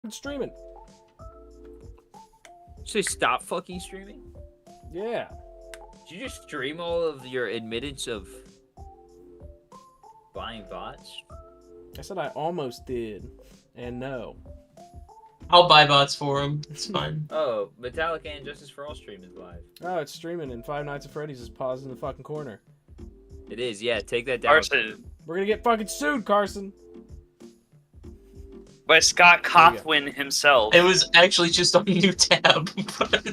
It's streaming. Say stop fucking streaming? Yeah. Did you just stream all of your admittance of buying bots? I said I almost did. And no. I'll buy bots for him. It's fine. Oh, Metallica and Justice for All stream is live. Oh, it's streaming and Five Nights at Freddy's is paused in the fucking corner. It is, yeah. Take that down. Carson, We're gonna get fucking sued, Carson. by Scott Cawthon himself. It was actually just on a new tab. But...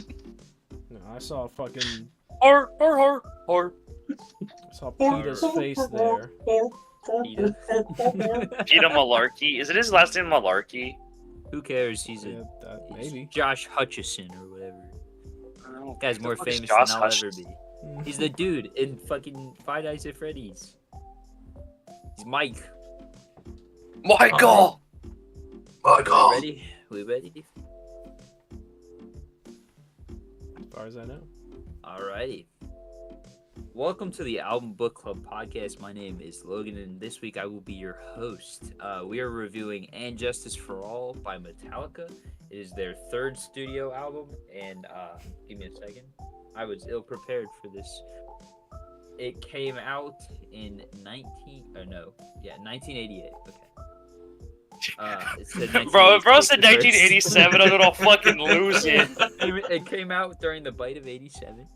No, I saw fucking... Or. I saw PETA's face there. PETA. Peter Malarkey. Is it his last name Malarkey? Who cares? He's Yeah, maybe. Josh Hutcherson or whatever. Oh, Guy's who more the fuck is famous Josh than I'll ever Hutcherson? be. He's the dude in fucking Five Nights at Freddy's. He's Mike. Michael! We ready? We ready? As far as I know. Alrighty. Welcome to the Album Book Club podcast. My name is Logan, and this week I will be your host. We are reviewing And Justice for All by Metallica. It is their third studio album, and give me a second. I was ill-prepared for this. It came out in 1988. Okay. It said Bro said 1986 1987, I'm gonna fucking lose it. It came out during the bite of 87.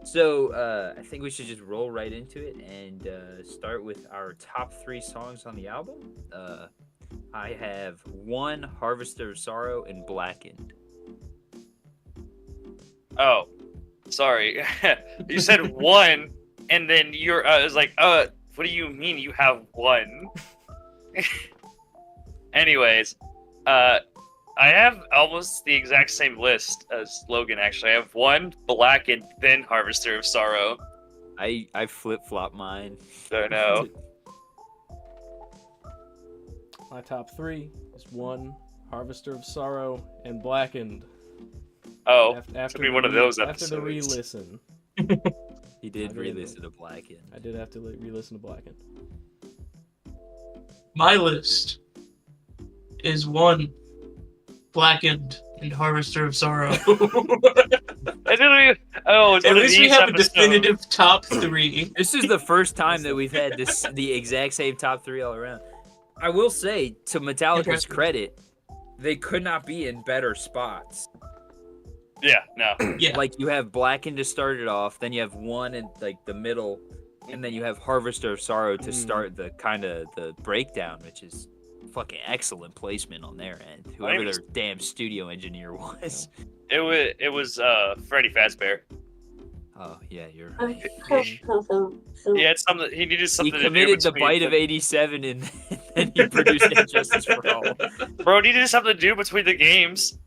So I think we should just roll right into it and start with our top 3 songs on the album. I have 1, Harvester of Sorrow, and Blackened. Oh, sorry. You said 1, and then I was like, what do you mean you have 1? Anyways, I have almost the exact same list as Logan, actually. I have 1, Blackened, then Harvester of Sorrow. I flip-flop mine. Don't know. My top 3 is 1, Harvester of Sorrow, and Blackened. Oh, After it'll be one of those After the episodes. re-listen. He did re-listen to Blackened. I did have to re-listen to Blackened. My list is 1, Blackened, and Harvester of Sorrow. It's literally, it's At one of least we these have a episodes. definitive top 3. This is the first time that we've had the exact same top 3 all around. I will say, to Metallica's Interesting. credit, they could not be in better spots. Yeah, no. Yeah. Like, you have Blackened to start it off, then you have 1 in like the middle, and then you have Harvester of Sorrow to start the kind of the breakdown, which is fucking excellent placement on their end. Whoever their damn studio engineer was. It was Freddy Fazbear. Oh yeah, you're right. Yeah, it's something he needed He something to do committed the between bite of 87 and then he produced Injustice for All. Bro, he needed something to do between the games.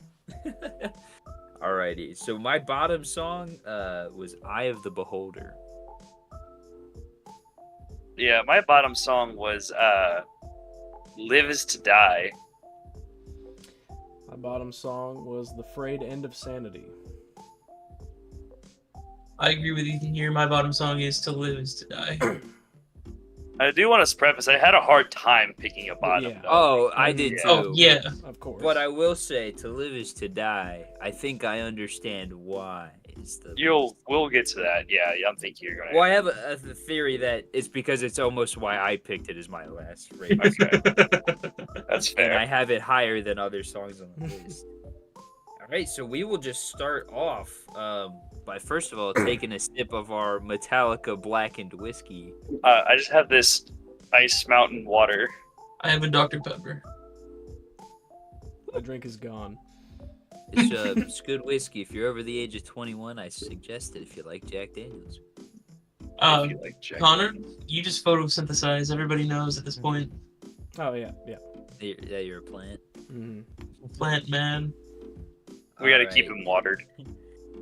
Alrighty, so my bottom song was Eye of the Beholder. Yeah, my bottom song was Live Is to Die. My bottom song was The Frayed End of Sanity. I agree with Ethan here. My bottom song is To Live Is to Die. I do want to preface, I had a hard time picking a bottom. Yeah. though. Oh, I did too. Oh, yeah. Of course. But I will say, To Live Is to Die, I think I understand why. We'll get to that. Yeah, I'm thinking you're gonna. Well, I have a theory that it's because it's almost why I picked it as my last rating. Okay. That's And fair. I have it higher than other songs on the list. All right, so we will just start off by first of all taking a sip of our Metallica Blackened whiskey. I just have this Ice Mountain water. I have a Dr. Pepper. My drink is gone. It's good whiskey. If you're over the age of 21, I suggest it if you like Jack Daniels. If you like Jack Connor, Daniels. you just photosynthesize. Everybody knows at this point. Oh, yeah. Yeah, you're a plant. Mm-hmm. Plant man. We gotta All keep right. him watered.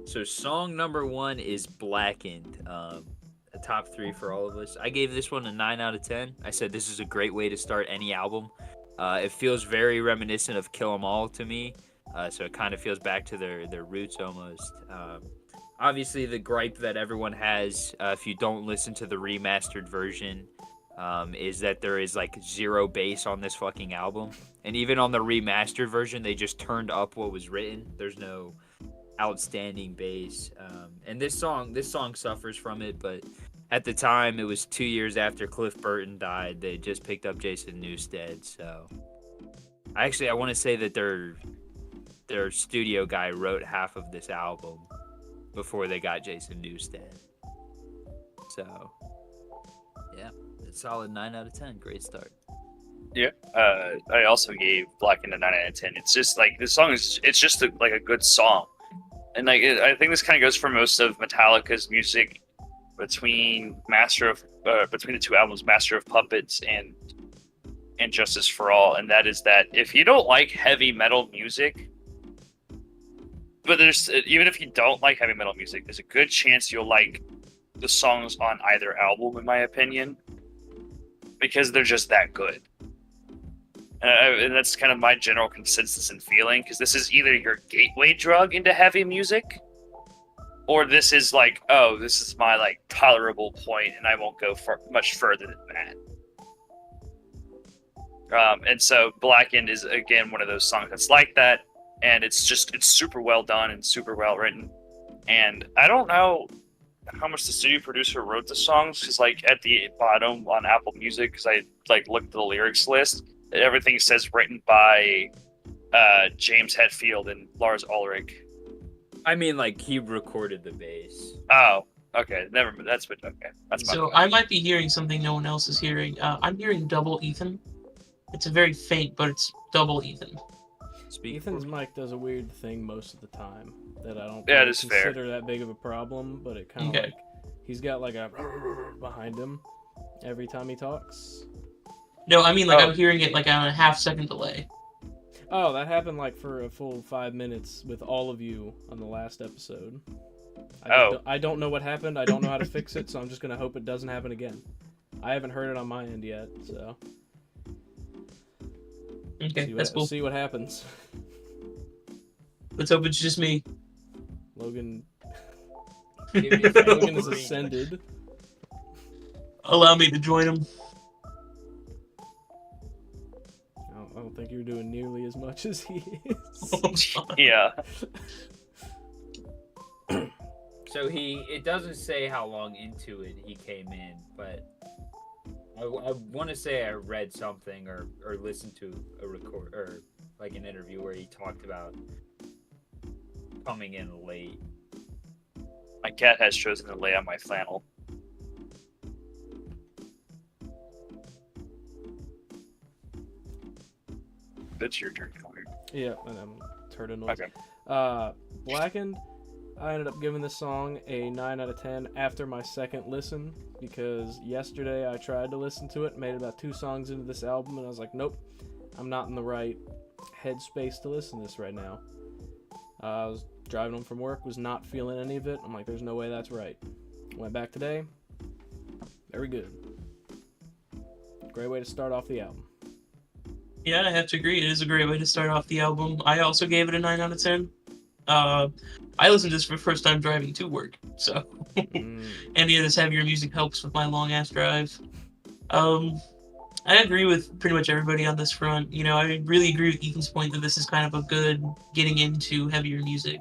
So song number 1 is Blackened. A top 3 for all of us. I gave this one a 9 out of 10. I said this is a great way to start any album. It feels very reminiscent of Kill 'Em All to me. So it kind of feels back to their roots almost. Obviously, the gripe that everyone has if you don't listen to the remastered version is that there is like zero bass on this fucking album, and even on the remastered version, they just turned up what was written. There's no outstanding bass, and this song suffers from it. But at the time, it was 2 years after Cliff Burton died. They just picked up Jason Newsted, so I want to say that their studio guy wrote half of this album before they got Jason Newsted. So, yeah, it's solid 9 out of 10. Great start. Yeah. I also gave Blackened a 9 out of 10. It's just like this song it's just like a good song, and like I think this kind of goes for most of Metallica's music between between the two albums, Master of Puppets and Justice for All, and that is that if you don't like heavy metal music, but even if you don't like heavy metal music, there's a good chance you'll like the songs on either album, in my opinion, because they're just that good. And that's kind of my general consensus and feeling, because this is either your gateway drug into heavy music, or this is like, oh, this is my like tolerable point, and I won't go much further than that. And so Blackened is again one of those songs that's like that, and it's super well done and super well written. And I don't know how much the studio producer wrote the songs, because like at the bottom on Apple Music, because I like looked at the lyrics list, everything says written by James Hetfield and Lars Ulrich. I mean, like, he recorded the bass. Oh, okay. Never mind. That's what. Okay, that's my So point. I might be hearing something no one else is hearing. I'm hearing double Ethan. It's a very faint, but it's double Ethan. Ethan's mic does a weird thing most of the time that I don't Yeah, it is fair. consider that big of a problem, but it kind of like he's got like a behind him every time he talks. No, I mean like Oh. I'm hearing it like on a half-second delay. Oh, that happened like for a full 5 minutes with all of you on the last episode. I don't know what happened. I don't know how to fix it, so I'm just gonna hope it doesn't happen again. I haven't heard it on my end yet, so Okay, that's cool. See what happens. Let's hope it's just me. Logan Give me a Logan is green. ascended. Allow me to join him. I don't think you're doing nearly as much as he is. Yeah. So it doesn't say how long into it he came in, but I want to say I read something or listened to a record or like an interview where he talked about coming in late. My cat has chosen to lay on my flannel. It's your turn, Connor. Yeah, and I'm turning noise. Okay. Blackened, I ended up giving this song a 9 out of 10 after my second listen, because yesterday I tried to listen to it, made about 2 songs into this album, and I was like, nope, I'm not in the right headspace to listen to this right now. I was driving home from work, was not feeling any of it. I'm like, there's no way that's right. Went back today, very good. Great way to start off the album. Yeah, I have to agree. It is a great way to start off the album. I also gave it a 9 out of 10. I listened to this for the first time driving to work, so any of this heavier music helps with my long-ass drive. I agree with pretty much everybody on this front. You know, I really agree with Ethan's point that this is kind of a good getting into heavier music.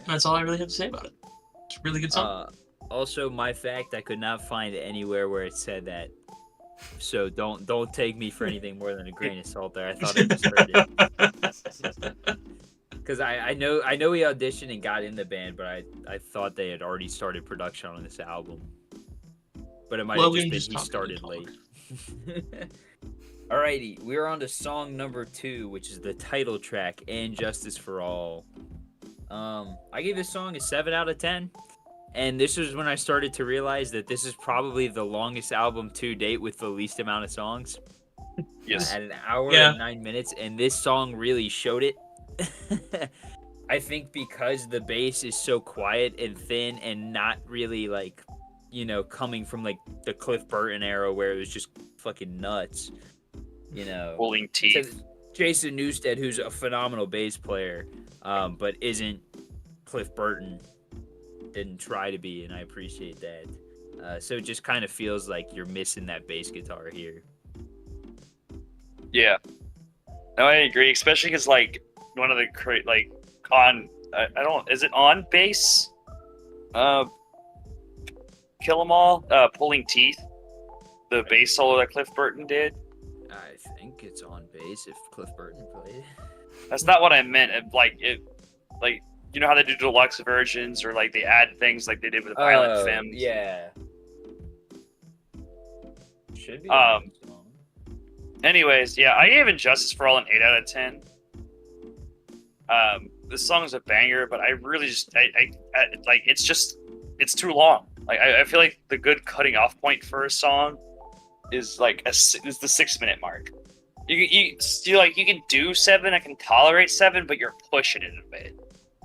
That's all I really have to say about it. It's a really good song. Also, my fact, I could not find anywhere where it said that. So don't take me for anything more than a grain of salt there. I thought I just heard it. Because I know he auditioned and got in the band, but I thought they had already started production on this album. But it might have just been he started late. Alrighty, we're on to song number 2, which is the title track, And Justice for All. I gave this song a 7 out of 10. And this was when I started to realize that this is probably the longest album to date with the least amount of songs. Yes. At an hour and 9 minutes, and this song really showed it. I think because the bass is so quiet and thin and not really like, you know, coming from like the Cliff Burton era where it was just fucking nuts, you know. Pulling teeth. Jason Newsted, who's a phenomenal bass player, but isn't Cliff Burton. Didn't try to be, and I appreciate that. So it just kind of feels like you're missing that bass guitar here. Yeah. No, I agree, especially because like one of the like on I don't is it on bass? Kill 'Em All, Pulling Teeth, the bass solo that Cliff Burton did. I think it's on bass if Cliff Burton played. That's not what I meant. Like you know how they do deluxe versions or like they add things like they did with Violent Femmes. Yeah. Should be. Anyways, yeah, I gave Injustice for All an 8 out of 10. This song is a banger, but I really just I like it's too long. Like I feel like the good cutting off point for a song is like is the 6-minute mark. You like you can do 7, I can tolerate 7, but you're pushing it a bit.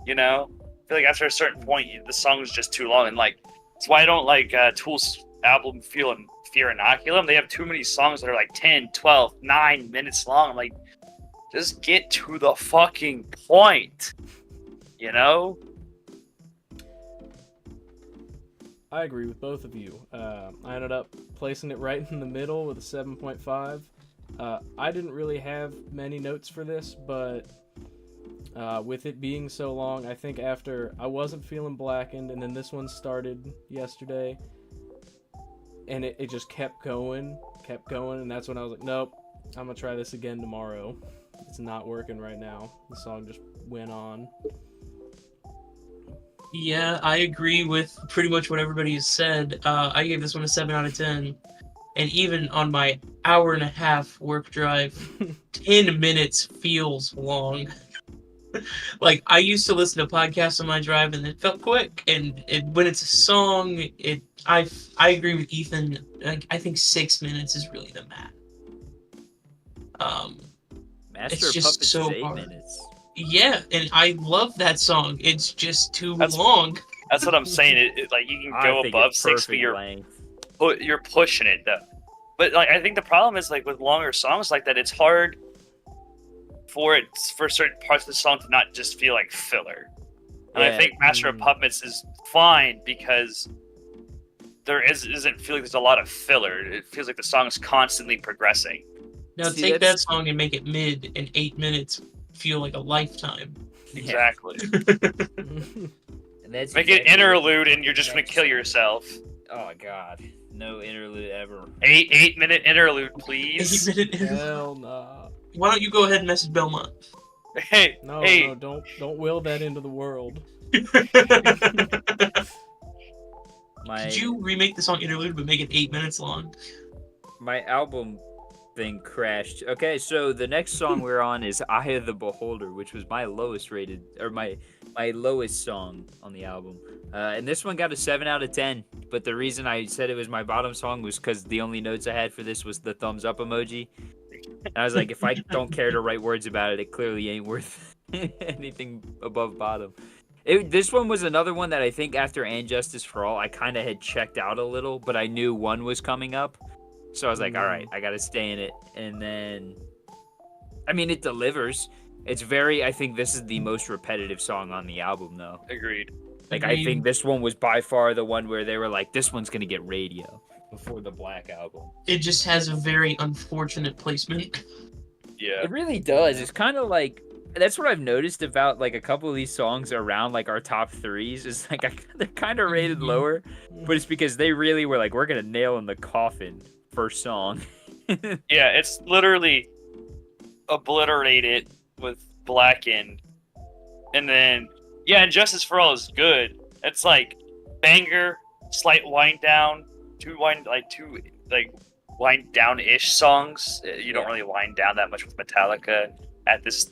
You know, I feel like after a certain point, the song is just too long, and like that's why I don't like Tool's album Fear Inoculum. They have too many songs that are like 10, 12, 9 minutes long. I'm like, just get to the fucking point. You know? I agree with both of you. I ended up placing it right in the middle with a 7.5. I didn't really have many notes for this, but with it being so long, I think after I wasn't feeling Blackened, and then this one started yesterday, and it just kept going, and that's when I was like, nope, I'm going to try this again tomorrow. It's not working right now. The song just went on. Yeah, I agree with pretty much what everybody has said. I gave this one a 7 out of 10. And even on my hour and a half work drive, 10 minutes feels long. Like, I used to listen to podcasts on my drive, and it felt quick. And when it's a song, I agree with Ethan. I think 6 minutes is really the max. Master It's of just Puppets so is 8 hard. minutes. Yeah, and I love that song. It's just too long. That's what I'm saying. Like you can go above 6, but you're pushing it though. But like I think the problem is like with longer songs like that, it's hard for certain parts of the song to not just feel like filler. And I think Master of Puppets is fine because there isn't feel like there's a lot of filler. It feels like the song is constantly progressing. Now take that song and make it mid, and 8 minutes feel like a lifetime. Exactly. And that's make it interlude, and you're just gonna kill yourself. Oh god, no interlude ever. 8-minute interlude, please. 8-minute interlude. Hell nah. Why don't you go ahead and message Belmont? No, don't will that into the world. Could you remake the song interlude but make it 8 minutes long? My album thing crashed. Okay, so the next song we're on is Eye of the Beholder, which was my lowest rated, or my lowest song on the album. And this one got a 7 out of 10. But the reason I said it was my bottom song was because the only notes I had for this was the thumbs up emoji. And I was like, if I don't care to write words about it, it clearly ain't worth anything above bottom. This one was another one that I think after And Justice for All, I kind of had checked out a little, but I knew one was coming up. So I was like, all right, I got to stay in it. And then, I mean, it delivers. It's I think this is the most repetitive song on the album, though. Agreed. Like, I think this one was by far the one where they were like, this one's going to get radio before the Black Album. It just has a very unfortunate placement. Yeah. It really does. It's kind of like, that's what I've noticed about, like, a couple of these songs around, like, our top threes. Is like, they're kind of rated lower, but it's because they really were like, we're going to nail in the coffin first song. Yeah, it's literally obliterated with Blackened. And then, yeah, and Justice for All is good. It's like banger, slight wind down, two wind down-ish songs. You don't really wind down that much with Metallica at this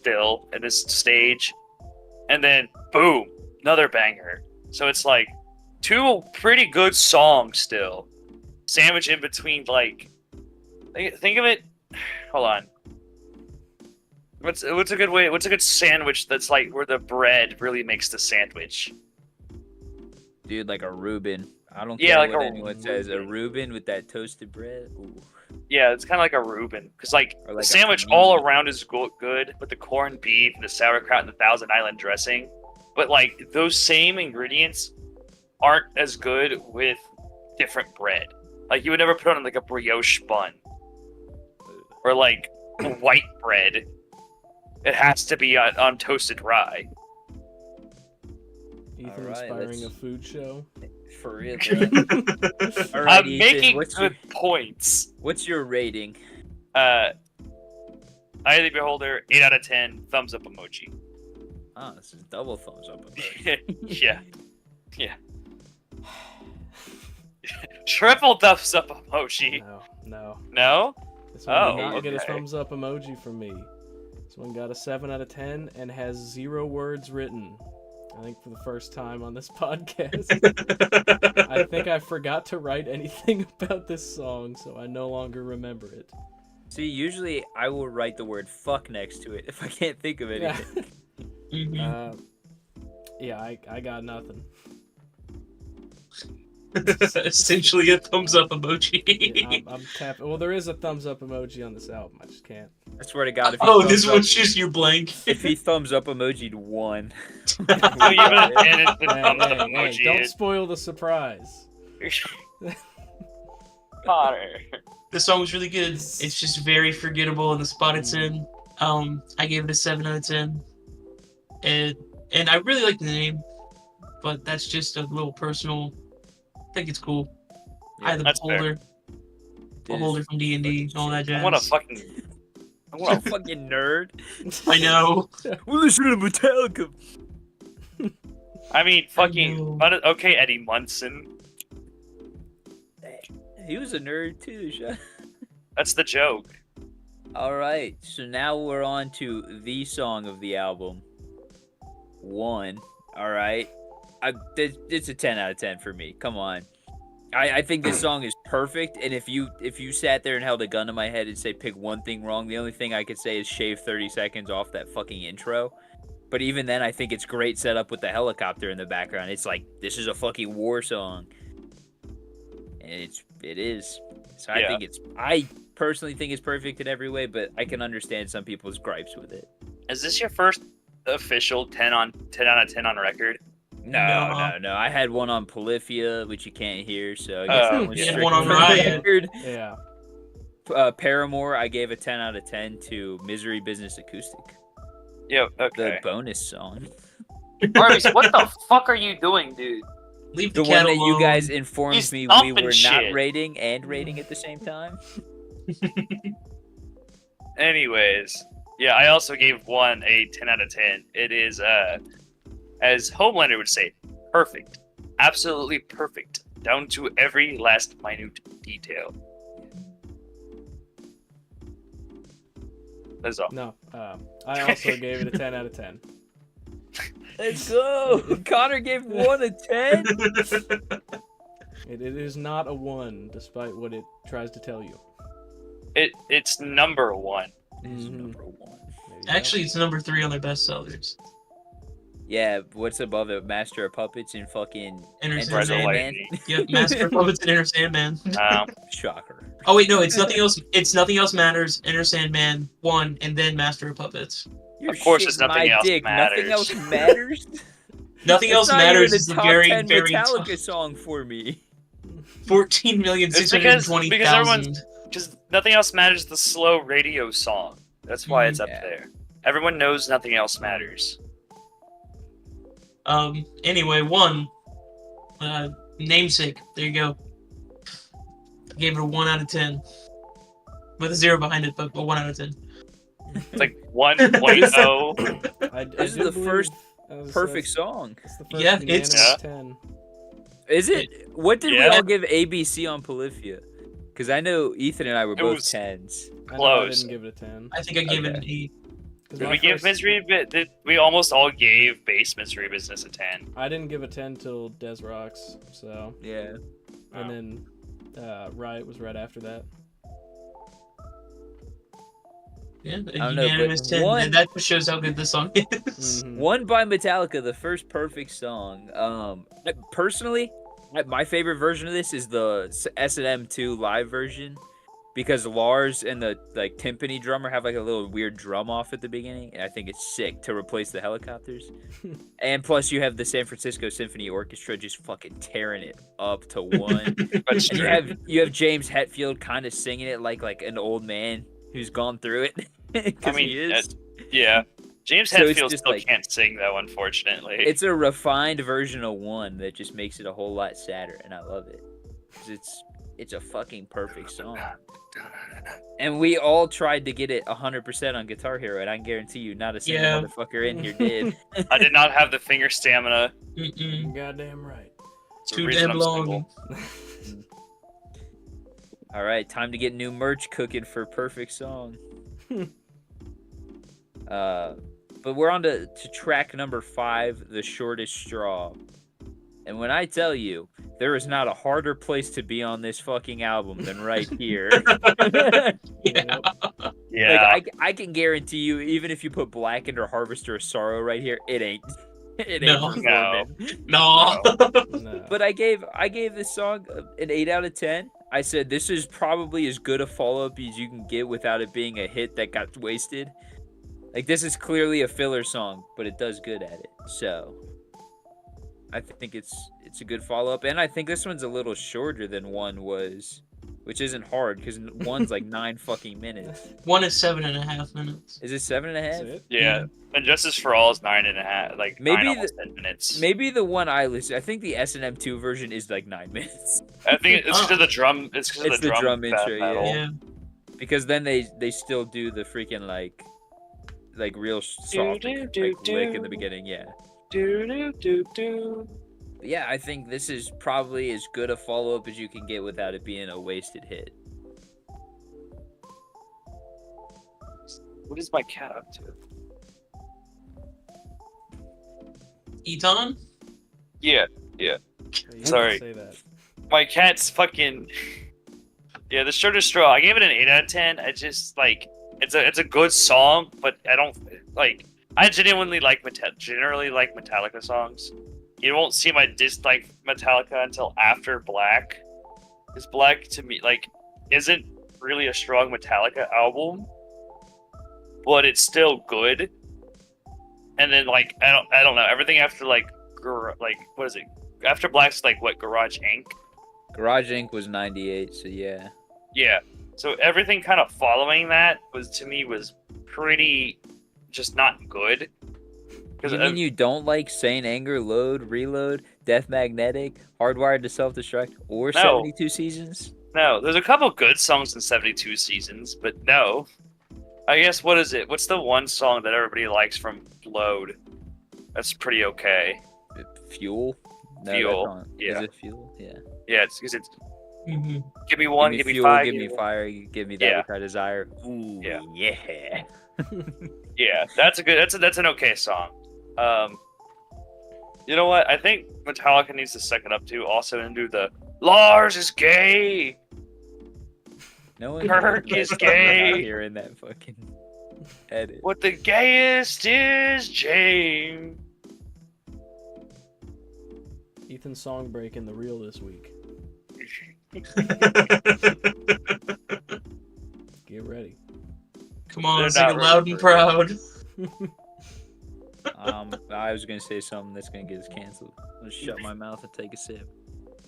stage. And then, boom, another banger. So it's like two pretty good songs still. Sandwich in between, like, think of it. Hold on. What's a good way? What's a good sandwich that's like where the bread really makes the sandwich? Dude, like a Reuben. I don't care what anyone says. A Reuben with that toasted bread. Ooh. Yeah, it's kind of like a Reuben, because like Or the sandwich all around is good with the corned beef and the sauerkraut and the Thousand Island dressing, but like those same ingredients aren't as good with different bread. Like you would never put on like a brioche bun or like white bread. It has to be on toasted rye. Ethan Alright, inspiring a let's- food show. For real, bro. All right, I'm Ethan, making good points. what's your rating? Eye of the Beholder, 8 out of 10, thumbs up emoji. Oh, this is double thumbs up. Yeah. Triple thumbs up emoji. No. No? This one did Oh, not get a okay. thumbs up emoji from me. This one got a 7 out of 10 and has 0 words written. I think for the first time on this podcast. I think I forgot to write anything about this song, so I no longer remember it. See, usually I will write the word "fuck" next to it if I can't think of Yeah, anything. Mhm. I got nothing. Essentially a thumbs up emoji. Yeah, I'm tapping. Well, there is a thumbs up emoji on this album. I just can't. I swear to God, if he Oh, thumbs this up, one's just you blank. if he thumbs up emoji'd 1. No, even and it's the Hey, thumbs up hey, emoji. don't spoil the surprise. Connor. The song was really good. It's just very forgettable in the spot it's in. I gave it a 7 out of 10. And I really like the name, but that's just a little personal. I think it's cool. I have the that's fair. beholder from D&D and all that jazz. I want a What a fucking nerd. I know. We're listening to Metallica. I mean, fucking. know. Okay, Eddie Munson. He was a nerd too. That's the joke. All right, so now we're on to the song of the album. 1. All right, it's a 10 out of 10 for me. Come on, I think this song is perfect. And if you sat there and held a gun to my head and say pick one thing wrong, the only thing I could say is shave 30 seconds off that fucking intro. But even then, I think it's great setup with the helicopter in the background. It's like this is a fucking war song, and it is. So Yeah. I personally think it's perfect in every way, but I can understand some people's gripes with it. Is this your first official 10 out of 10 on record? No. I had one on Polyphia, which you can't hear, so I guess Oh, that one's you had strict one on for the Riot. record. Yeah. Paramore, I gave a 10 out of 10 to Misery Business Acoustic, Yep, the okay. bonus song. Arby's, what the fuck are you doing, dude? Leave The the one cat that alone. you guys informed He's me we thumping were shit. not rating and rating at the same time. Anyways, yeah, I also gave one a 10 out of 10. It is, as Homelander would say, perfect. Absolutely perfect. Down to every last minute detail. That's all. No. I also gave it a 10 out of 10. Let's go! Connor gave 1 a 10? It is not a 1, despite what it tries to tell you. It's number 1. It's Mhm. number 1. There you go. Actually, it's number 3 on their bestsellers. Yeah, what's above it? Master of Puppets and fucking Enter Enter Sandman. Sandman? Yep, Master of Puppets and Enter Sandman. Shocker. Oh wait, no, it's nothing else. It's Nothing Else Matters, Enter Sandman 1, and then Master of Puppets. You're Of course, it's shitting Nothing my Else dick. Nothing Matters. else matters. Nothing It's Else not Matters even is a the top very, 10 very Metallica song for me. 14,620,000. Because Nothing Else Matters the slow radio song. That's why it's up Yeah. there. Everyone knows Nothing Else Matters. Anyway, 1. Namesake. There you go. I gave it a 1 out of 10. With a 0 behind it, but a 1 out of 10. It's like 1.0. I This is do the believe- first that's Perfect song. the first Yeah, unanimous it's- 10. Is it? What did we Yeah. all give ABC on Polyphia? Because I know Ethan and I were It both was 10s. I know I Close. didn't give it a 10. I think I gave it an Okay. 8. 'Cause Did my we give first- Misery? We almost all gave Base Misery Business a 10. I didn't give a 10 till Des Rocks, so. Yeah. And then Riot was right after that. Yeah, a don't know, but unanimous 10. one- And that just shows how good this song is. Mhm. One by Metallica, the first perfect song. Personally, my favorite version of this is the S&M 2 live version because Lars and the like timpani drummer have like a little weird drum off at the beginning, and I think it's sick to replace the helicopters. And plus, you have the San Francisco Symphony Orchestra just fucking tearing it up to one. That's And true. you have James Hetfield kind of singing it like an old man who's gone through it. I mean, he is. yeah. James So it's Hetfield just still like- can't sing though, unfortunately. It's a refined version of one that just makes it a whole lot sadder, and I love it. 'Cause it's a fucking perfect song. And we all tried to get it 100% on Guitar Hero, and I guarantee you, not a single Yeah. motherfucker in here did. I did not have the finger stamina. Mm-mm. Goddamn right. It's the Too reason damn I'm long. single. All right, time to get new merch cooking for Perfect Song. But we're on to track number 5, The Shortest Straw. And when I tell you, there is not a harder place to be on this fucking album than right here. Yeah. Yeah. Like, I can guarantee you, even if you put Blackened or Harvester of Sorrow right here, it ain't No. performing. No. No. But I gave this song an 8 out of 10. I said this is probably as good a follow-up as you can get without it being a hit that got wasted. Like, this is clearly a filler song, but it does good at it. So I think it's a good follow-up, and I think this one's a little shorter than one was, which isn't hard because one's like 9 fucking minutes. One is 7.5 minutes. Is it 7.5? That's it. Yeah. And Justice for All is 9.5, like Maybe 9, almost 10 minutes. Maybe the one I listen. I think the S&M2 version is like 9 minutes. I think it's because of the drum. It's because It's of the the drum battle. intro, yeah. Yeah. Because then they still do the freaking like real soft like, lick in the beginning, yeah. But yeah, I think this is probably as good a follow-up as you can get without it being a wasted hit. What is my cat up to? Eton? Yeah, You didn't Sorry. Say that. my cat's fucking. Yeah, The Shortest Straw. I gave it an 8 out of 10. I just like it's a good song, but I don't like. I genuinely generally like Metallica songs. You won't see my dislike Metallica until after Black. Because Black to me isn't really a strong Metallica album, but it's still good. And then I don't know, everything after what is it? After Black's Garage Inc. Garage Inc. was 98, so yeah. Yeah. So everything kind of following that was pretty just not good. You mean you don't like Saint Anger, Load, Reload, Death Magnetic, Hardwired to Self-Destruct, or No. 72 Seasons? No, there's a couple good songs in 72 Seasons, but no. I guess, what is it? What's the one song that everybody likes from Load? That's pretty okay. Fuel? No, Fuel, that's not- yeah. Is it Fuel? Yeah. Yeah, it's because it's Mm-hmm. give me one, give give me fuel, five, give me fire, give me that Yeah. which I desire. Ooh, Yeah. yeah. Yeah, that's an okay song. You know what? I think Metallica needs to suck it up too, also, and do the Lars is gay. No one Kirk is gay. Hearing that fucking edit. What the gayest is James. Ethan's song breaking the reel this week. Get ready. Come on, They're sing not it loud ready and for it. proud. I was gonna say something that's gonna get us canceled. I'll just shut my mouth and take a sip.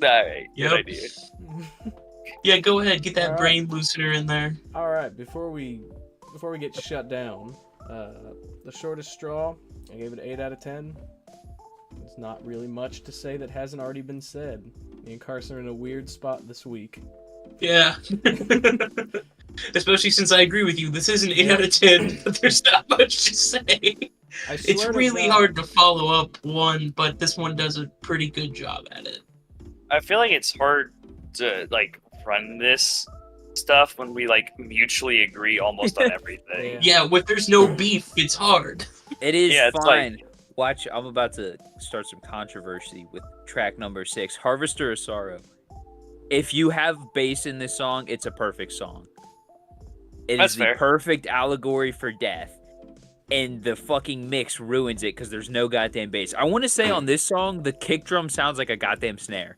Alright, Yep. good idea. Yeah, go ahead, get that Alright. brain loosener in there. All right, before we get shut down, The Shortest Straw, I gave it an 8 out of 10. There's not really much to say that hasn't already been said. Me and Carson are in a weird spot this week. Yeah. Especially since I agree with you, this is an 8 out of 10, but there's not much to say. I It's swear to really God- hard to follow up one, but this one does a pretty good job at it. I feel like it's hard to run this stuff when we mutually agree almost on everything. Yeah. Yeah, when there's no beef, it's hard. It is Yeah, it's fine. Watch, I'm about to start some controversy with track number 6, Harvester of Sorrow. If you have bass in this song, it's a perfect song. It That's is the fair. perfect allegory for death. And the fucking mix ruins it because there's no goddamn bass. I want to say on this song, the kick drum sounds like a goddamn snare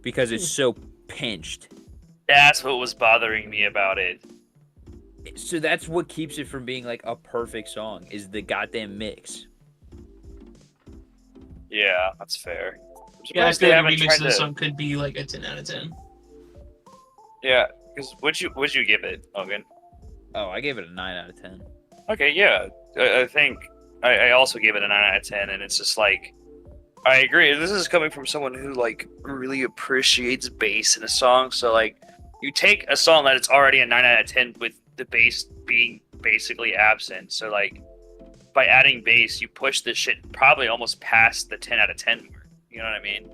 because it's so pinched. That's what was bothering me about it. So that's what keeps it from being like a perfect song is the goddamn mix. Yeah, that's fair. Yeah, I Surprised feel they like a haven't remix tried of this to- song could be like a 10 out of 10. Yeah, because would you give it, Logan? Oh, I gave it a 9 out of 10. Okay, yeah. I think I also gave it a 9 out of 10, and it's just like, I agree. This is coming from someone who, like, really appreciates bass in a song. So, like, you take a song that it's already a 9 out of 10 with the bass being basically absent. So, like, by adding bass, you push this shit probably almost past the 10 out of 10 mark. You know what I mean?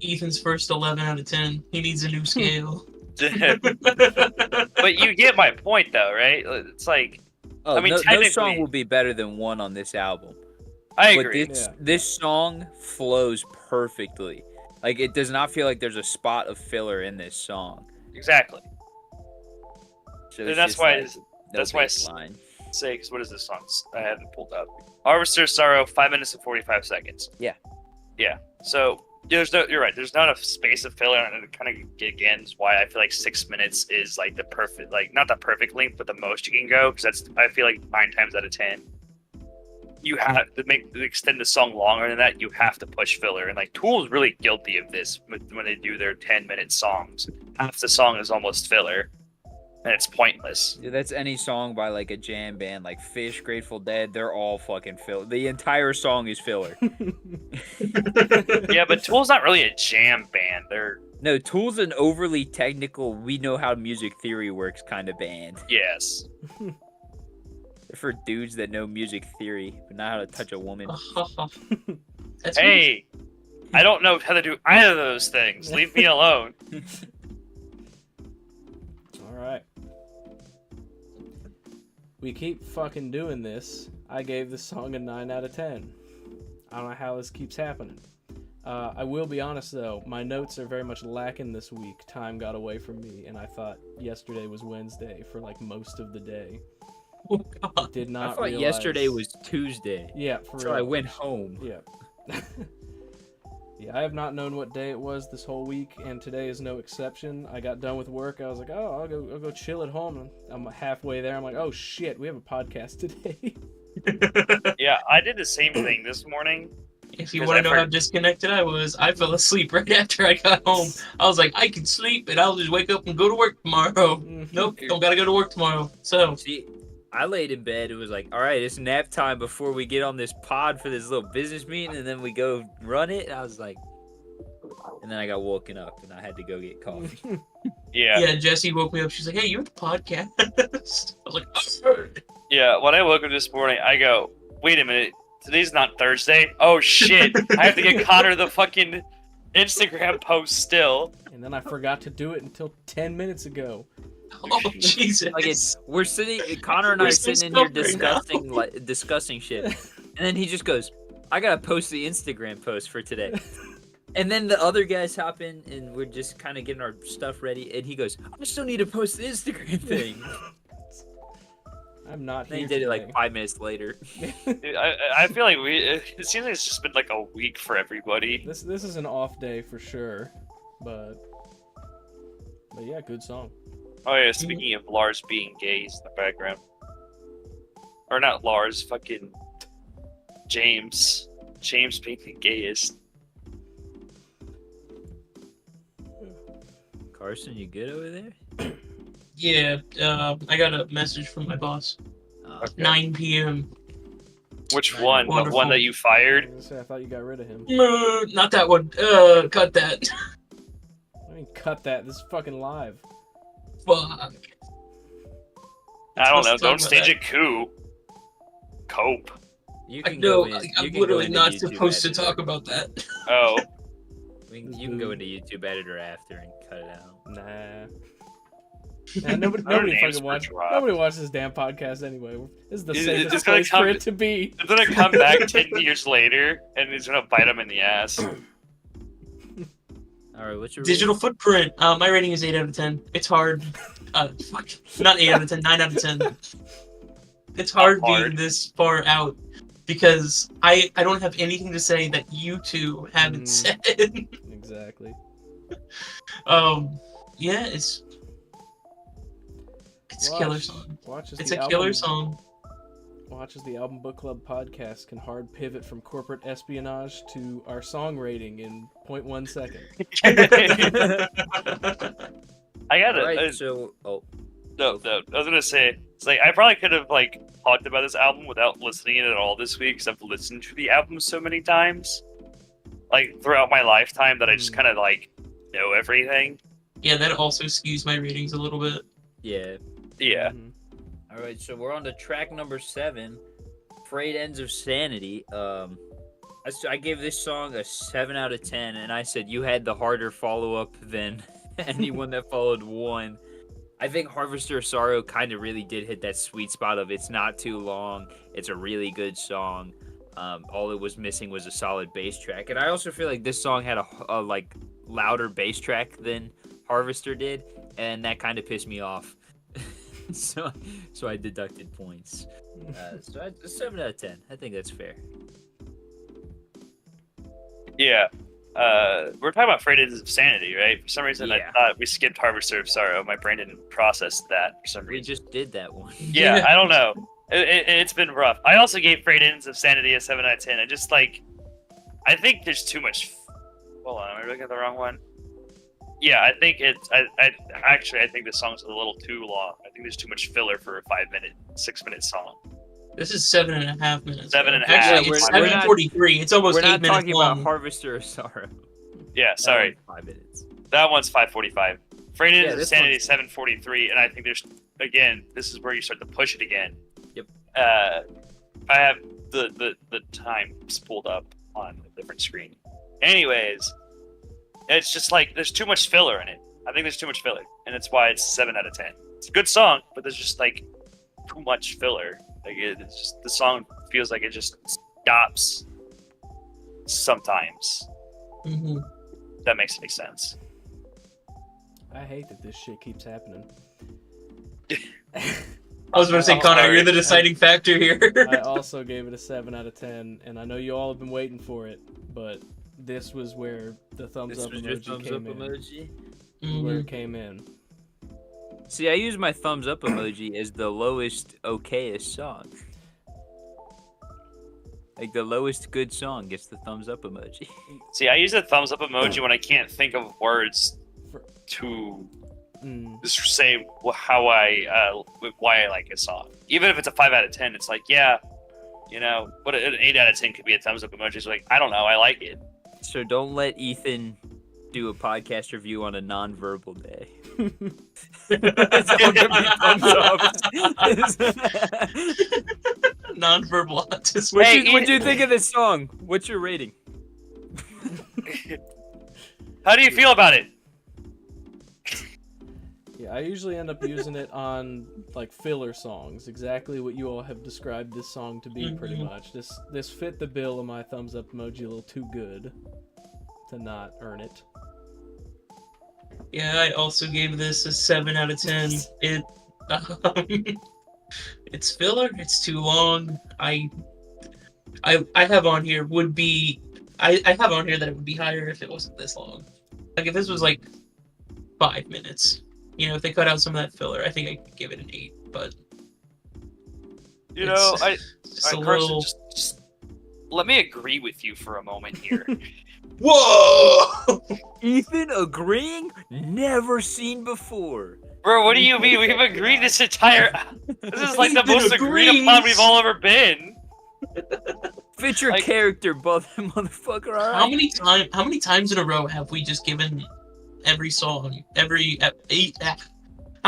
Ethan's first 11 out of 10. He needs a new scale. But you get my point, though, right? It's like, Oh, I mean, no song technically- will be better than one on this album. I But agree. this song flows perfectly. Like, it does not feel like there's a spot of filler in this song. Exactly. So And it's that's just why like, it's- no that's why bass line. Say, because what is this song? I have it pulled up. Harvester's Sorrow, 5 minutes and 45 seconds. Yeah. Yeah. So you're right. There's not enough space of filler, and it kind of again is why I feel like 6 minutes is like the perfect, like not the perfect length, but the most you can go. Because that's I feel like 9 times out of 10, you have to extend the song longer than that. You have to push filler, and like Tool's really guilty of this when they do their 10-minute songs. Half the song is almost filler, and it's pointless. Yeah, that's any song by like a jam band, like Fish, Grateful Dead. They're all fucking filler. The entire song is filler. Yeah, but Tool's not really a jam band. They're No, Tool's an overly technical, we know how music theory works kind of band. yes. They're for dudes that know music theory, but not how to touch a woman. That's Hey, I don't know how to do either of those things. Leave me alone. All right. We keep fucking doing this. I gave this song a 9 out of 10. I don't know how this keeps happening. I will be honest though, my notes are very much lacking this week. Time got away from me, and I thought yesterday was Wednesday for like most of the day. Oh, God. Did I not thought realize... yesterday was Tuesday. Yeah, for So real. I went home. Yeah. Yeah, I have not known what day it was this whole week, and today is no exception. I got done with work. I was like, oh, I'll go chill at home. And I'm halfway there. I'm like, oh shit, we have a podcast today. Yeah, I did the same thing this morning. If you Because want I've to know how heard- disconnected I was, I fell asleep right after I got home. I was like, I can sleep and I'll just wake up and go to work tomorrow. Nope, don't gotta go to work tomorrow. So, See, I laid in bed. It was like, all right, it's nap time before we get on this pod for this little business meeting, and then we go run it. And I was like, and then I got woken up, and I had to go get coffee. Yeah. yeah, Jesse woke me up. She's like, hey, you at the podcast? I was like, oh. Yeah, when I woke up this morning, I go, wait a minute, today's not Thursday? Oh shit, I have to get Connor the fucking Instagram post still. And then I forgot to do it until 10 minutes ago. Oh, Jesus. Like we're sitting, Connor and I We're are so sitting in here stoked right now. discussing shit, and then he just goes, "I gotta post the Instagram post for today." And then the other guys hop in, and we're just kind of getting our stuff ready, and he goes, "I still need to post the Instagram thing." I'm not Then here he did it today. like 5 minutes later. Dude, I feel like it seems like it's just been like a week for everybody. This is an off day for sure, but yeah, good song. Oh yeah, speaking of Lars being gays in the background. Or not Lars, fucking James. James being the gayest. Carson, you good over there? Yeah, I got a message from my boss. Okay. 9 p.m. Which one? The Wonderful. one that you I fired? was gonna say, I thought you got rid of him. Not that one. Cut that. I mean, cut that. This is fucking live. Fuck. I don't know. Let's talk Don't about stage that. a coup. Cope. You I can know, go in. I'm you can literally go into not YouTube supposed to editor. talk about that. Oh. You can go into YouTube editor after and cut it out. Nah. Nah, nobody Our nobody names fucking were watches. dropped. Nobody watches this damn podcast anyway. This is the It's safest gonna place come- for it to be. It's gonna come back 10 years later, and it's gonna bite him in the ass. All right, what's your Digital footprint. My rating is 8 out of 10. It's hard. Fuck. Not 8 out of 10. 9 out of 10. It's hard being hard. this far out because I don't have anything to say that you two haven't said. Exactly. Yeah, It's a killer song. Watch as It's the a killer album, song. Watch as the Album Book Club podcast can hard pivot from corporate espionage to our song rating in 0.1 second. I got it. Right, so No. I was gonna say, it's like I probably could have like talked about this album without listening to it at all this week, because I've listened to the album so many times, like throughout my lifetime, that I just kind of like know everything. Yeah, that also skews my ratings a little bit. yeah. Yeah. Mhm. All right, so we're on to track number 7, "Frayed Ends of Sanity." I gave this song a 7 out of 10, and I said you had the harder follow-up than anyone that followed 1. I think Harvester of Sorrow kind of really did hit that sweet spot of it's not too long, it's a really good song. All it was missing was a solid bass track, and I also feel like this song had a like louder bass track than Harvester did, and that kind of pissed me off. so I deducted points. So a 7 out of 10. I think that's fair. Yeah. We're talking about Frayed Ends of Sanity, right? For some reason, Yeah. I thought we skipped Harvester of Sorrow. My brain didn't process that for some We reason. just did that one. Yeah, I don't know. It's been rough. I also gave Frayed Ends of Sanity a 7 out of 10. I just like, I think there's too much. Hold on, am I looking at the wrong one? Yeah, I think it's. I think this song's a little too long. I think there's too much filler for a 6-minute song. This is 7.5 minutes. 7.5. Actually, it's We're not- 7:43. It's almost We're 8 not minutes talking long. about Harvester of Sorrow. Yeah, sorry. 5 minutes. That one's 5:45. Frayed Ends of this Sanity one's- 7:43, and I think there's again. This is where you start to push it again. Yep. I have the times pulled up on a different screen. Anyways, it's just like there's too much filler in it. I think there's too much filler, and that's why it's 7 out of 10. It's a good song, but there's just like too much filler. Like it's just the song feels like it just stops sometimes. Mhm. That makes any sense. I hate that this shit keeps happening. I was going to say, Oh, Connor, sorry. you're the deciding factor here. I also gave it a 7 out of 10, and I know you all have been waiting for it, but this was where the thumbs This up was your emoji thumbs up came in. emoji. Where Mhm. it came in. See, I use my thumbs up emoji as the lowest okayest song. Like the lowest good song gets the thumbs up emoji. See, I use the thumbs up emoji when I can't think of words to just say how why I like a song. Even if it's a 5 out of 10, it's like, yeah, you know, but an 8 out of 10 could be a thumbs up emoji. It's like, I don't know, I like it. So don't let Ethan do a podcast review on a non-verbal day. It's all gonna be thumbs up. Non-verbal autism. What'd you think of this song? What's your rating? How do you feel about it? Yeah, I usually end up using it on like filler songs, exactly what you all have described this song to be, pretty much. This fit the bill of my thumbs up emoji a little too good to not earn it. Yeah, I also gave this a 7 out of 10. It's filler. It's too long. I have on here would be. I have on here that it would be higher if it wasn't this long. Like if this was like 5 minutes, you know, if they cut out some of that filler, I think I could give it an 8. But You know, just a Carson, little. just let me agree with you for a moment here. Whoa! Ethan agreeing? Never seen before. Bro, what do you mean? We've agreed this entire. This is like the Ethan most agreed upon agrees. we've all ever been. Fit your Like- character, motherfucker. All right. How many times in a row have we just given every song How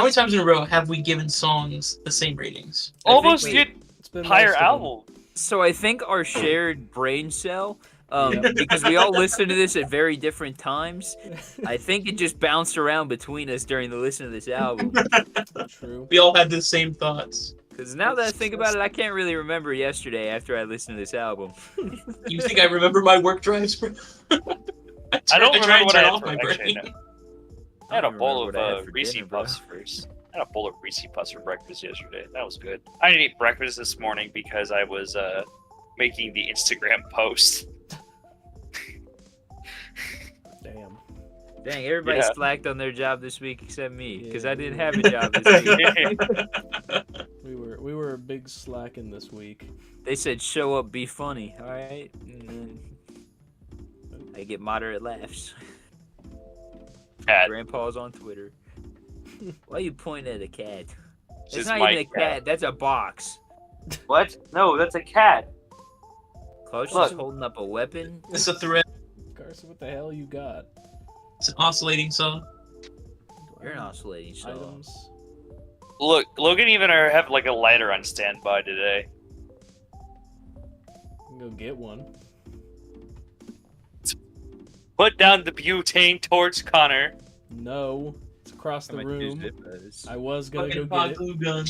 many times in a row have we given songs the same ratings? Almost we- the It's been entire most of them. album. So I think our shared brain cell, because we all listened to this at very different times, I think it just bounced around between us during the listen to this album. True. We all had the same thoughts. Because now that I think about it, I can't really remember yesterday after I listened to this album. You think I remember my work drives, bro? I don't try remember and what turn I off had my for actually. brain. I had a don't bowl remember what I had of for Reese dinner, bro. Puffs first. I had a bowl of Reese Puffs for breakfast yesterday. That was good. I didn't eat breakfast this morning because I was making the Instagram post. Damn. Dang, everybody Yeah. slacked on their job this week except me, because Yeah, I didn't we have a were- job this week. We were a big slacking this week. They said, show up, be funny, all right? And then I get moderate laughs. Cat. Grandpa's on Twitter. Why are you pointing at a cat? It's Just not my even a cat, that's a box. What? No, that's a cat. Klaus Look. just holding up a weapon. It's a threat. Carson, what the hell you got? It's an oscillating saw. You're an oscillating saw. Items. Look, Logan even have like a lighter on standby today. You can go get one. Put down the butane torch, Connor. No, it's across the room. I was gonna go Fucking get hot it. glue gun.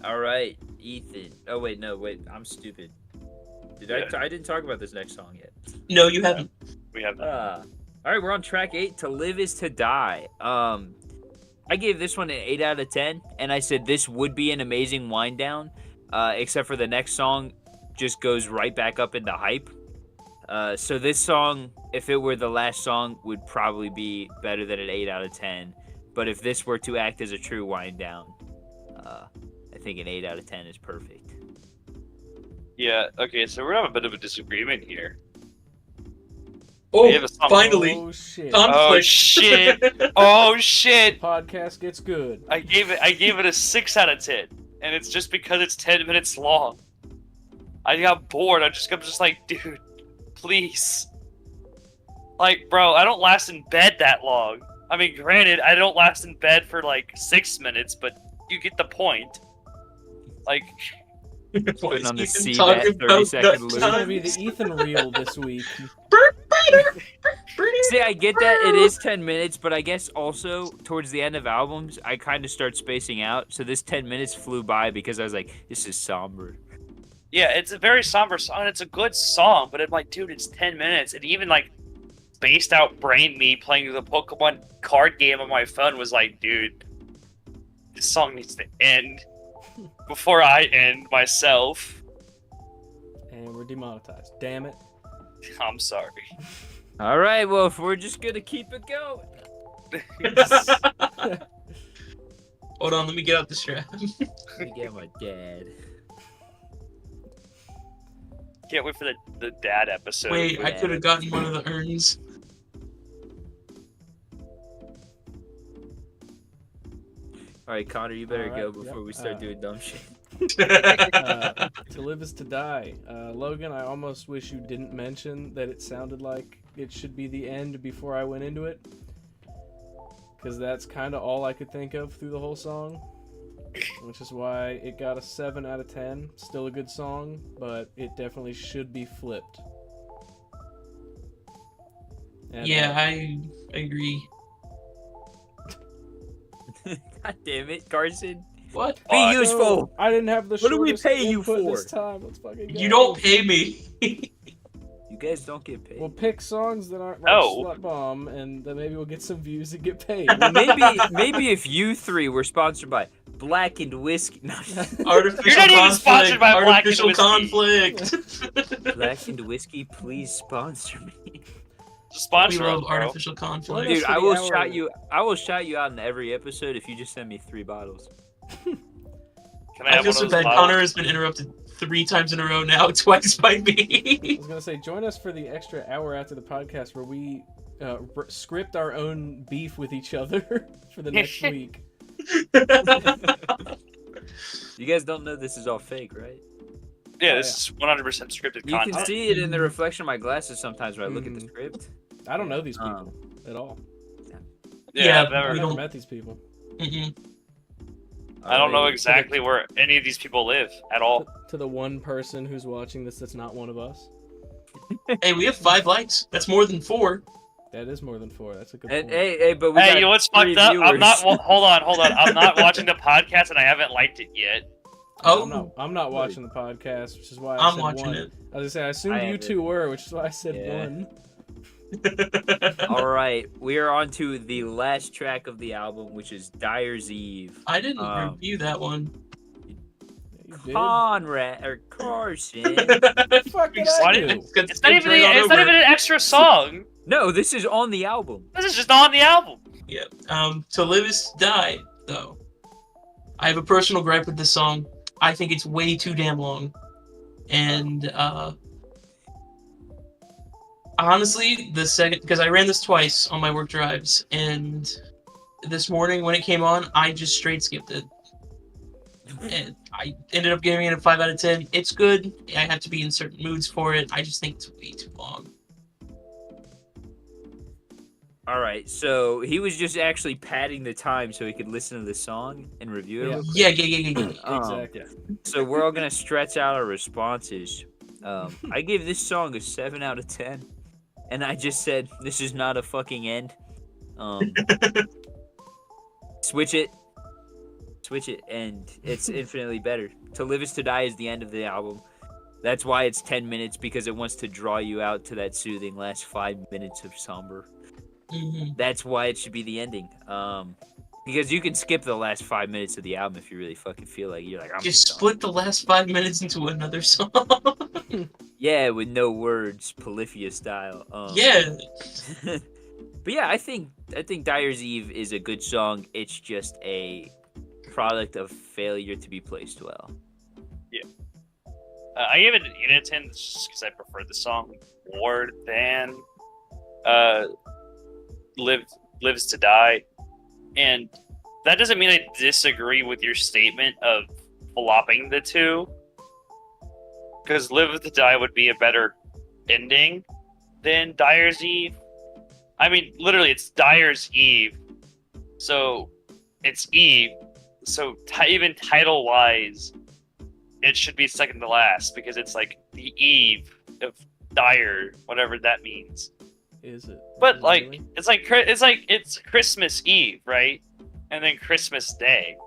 All right, Ethan. Oh wait, no, wait. I'm stupid. I didn't talk about this next song yet. No, you haven't. We have that. All right, we're on track 8. To Live Is to Die. I gave this one an 8 out of 10, and I said this would be an amazing wind down, except for the next song just goes right back up into hype. So this song, if it were the last song, would probably be better than an 8 out of 10. But if this were to act as a true wind down, I think an 8 out of 10 is perfect. Yeah, okay, so we're gonna have a bit of a disagreement here. Oh, We have a song- finally. Oh shit! Oh shit! Oh shit! Podcast gets good. I gave it a 6 out of 10, and it's just because it's 10 minutes long. I got bored. I'm just like, dude, please. Like, bro, I don't last in bed that long. I mean, granted, I don't last in bed for like 6 minutes, but you get the point. Like, Putting on the Ethan C talking that 30-second about It's loop. gonna be the Ethan reel this week. See, I get that it is 10 minutes, but I guess also towards the end of albums, I kind of start spacing out. So this 10 minutes flew by because I was like, this is somber. yeah, it's a very somber song. It's a good song, but I'm like, dude, it's 10 minutes. And even like spaced out brain me playing the Pokemon card game on my phone was like, dude, this song needs to end before I end myself. And we're demonetized. Damn it. I'm sorry. All right, well, if we're just going to keep it going. Hold on, let me get out the strap. Let me get my dad. Can't wait for the dad episode. Wait, I could have gotten one of the urns. All right, Connor, you better All right, go before yep, we start doing dumb shit. To Live Is to Die. Logan, I almost wish you didn't mention that it sounded like it should be the end before I went into it. Because that's kind of all I could think of through the whole song. Which is why it got a 7 out of 10. Still a good song, but it definitely should be flipped. And, Yeah, I agree. God damn it, Carson. What? Be Fuck. useful. I didn't have the What do we shortest pay you input for? this time. Let's fucking go. You don't pay me. You guys don't get paid. We'll pick songs that aren't like No. Slut Bomb, and then maybe we'll get some views and get paid. Well, maybe if you three were sponsored by Blackened Whiskey. No, Artificial You're not even conflict. sponsored by Black and Artificial Whiskey. conflict. Blackened Whiskey, please sponsor me. We Sponsor us, love bro. artificial conflict. Dude, for I the will hour. shout you. I will shout you out in every episode if you just send me 3 bottles. Can I I have feel one so of those bad. bottles? Connor has been interrupted 3 times in a row now, twice by I me. was gonna say, join us for the extra hour after the podcast where we script our own beef with each other for the next week. You guys don't know this is all fake, right? Yeah, this is 100% scripted You content. can see it in the reflection of my glasses sometimes when I look at the Mhm. script. I don't know these people at all. Yeah, I've never- I've we never don't- met these people. Mhm. I don't know Alright. exactly where any of these people live at all. To the one person who's watching this that's not one of us. Hey, we have 5 likes. That's more than 4. That is more than 4. That's a good And, point. hey, but we Hey, got you know what's 3 fucked up? I'm viewers. not. Well, hold on. I'm not watching the podcast and I haven't liked it yet. Oh, I'm not watching the podcast, which is why I'm said watching 1. it. I was gonna say, I assumed I you have two were, which is why I said Yeah. 1. All right, we are on to the last track of the album, which is Dyer's Eve. I didn't Um, review that one. Yeah, you did. Conrad or Carson. Fuck did I Why do? didn't- It's not even an extra song. No, this is on the album. This is just not on the album. Yeah. To Live Is to Die, though. I have a personal gripe with this song. I think it's way too damn long. And honestly, the second, because I ran this twice on my work drives, and this morning when it came on, I just straight skipped it. And I ended up giving it a 5 out of 10. It's good. I have to be in certain moods for it. I just think it's way too long. All right, so he was just actually padding the time so he could listen to the song and review it. Yeah. Yeah. Exactly. So we're all gonna stretch out our responses. I gave this song a 7 out of 10, and I just said this is not a fucking end. Switch it, and it's infinitely better. To Live Is to Die is the end of the album. That's why it's 10 minutes, because it wants to draw you out to that soothing last 5 minutes of somber. Mm-hmm. That's why it should be the ending. Because you can skip the last 5 minutes of the album if you really fucking feel like you're like, I'm Just done. split the last 5 minutes into another song. Yeah, with no words, Polyphia style. Yeah. But yeah, I think Dyer's Eve is a good song. It's just a product of failure to be placed well. I gave it an 8 out of 10 just because I prefer the song more than Lives to Die. And that doesn't mean I disagree with your statement of flopping the two. Because Live to Die would be a better ending than Dyer's Eve. I mean, literally, it's Dyer's Eve. So, it's Eve. So, even title-wise, it should be second to last. Because it's like the Eve of Dyer, whatever that means. Is it? But like, Really? it's Christmas Eve, right? And then Christmas Day,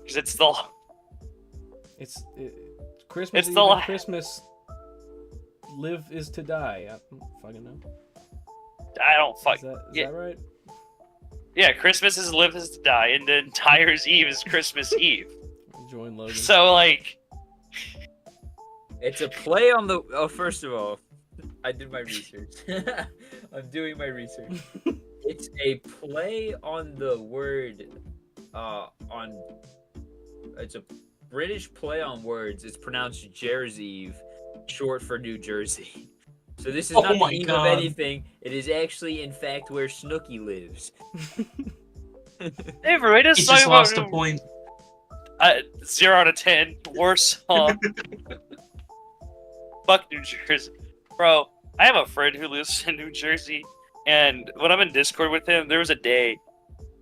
because it's the Christmas It's Eve the and la- Christmas. Live is to die. I don't fucking know. I don't fuck. Is that Yeah. right? Yeah, Christmas is Live is to Die, and then Dyer's Eve is Christmas Eve. Join Logan. So like, It's a play on the. Oh, first of all, I did my research. I'm doing my research. It's a play on the word. It's a British play on words. It's pronounced Jersey, short for New Jersey. So this is Oh not my the eve God. of anything. It is actually, in fact, where Snooki lives. hey, bro, I just He talking just about lost a point. 0 out of 10, worst song. Fuck New Jersey, bro. I have a friend who lives in New Jersey, and when I'm in Discord with him, there was a day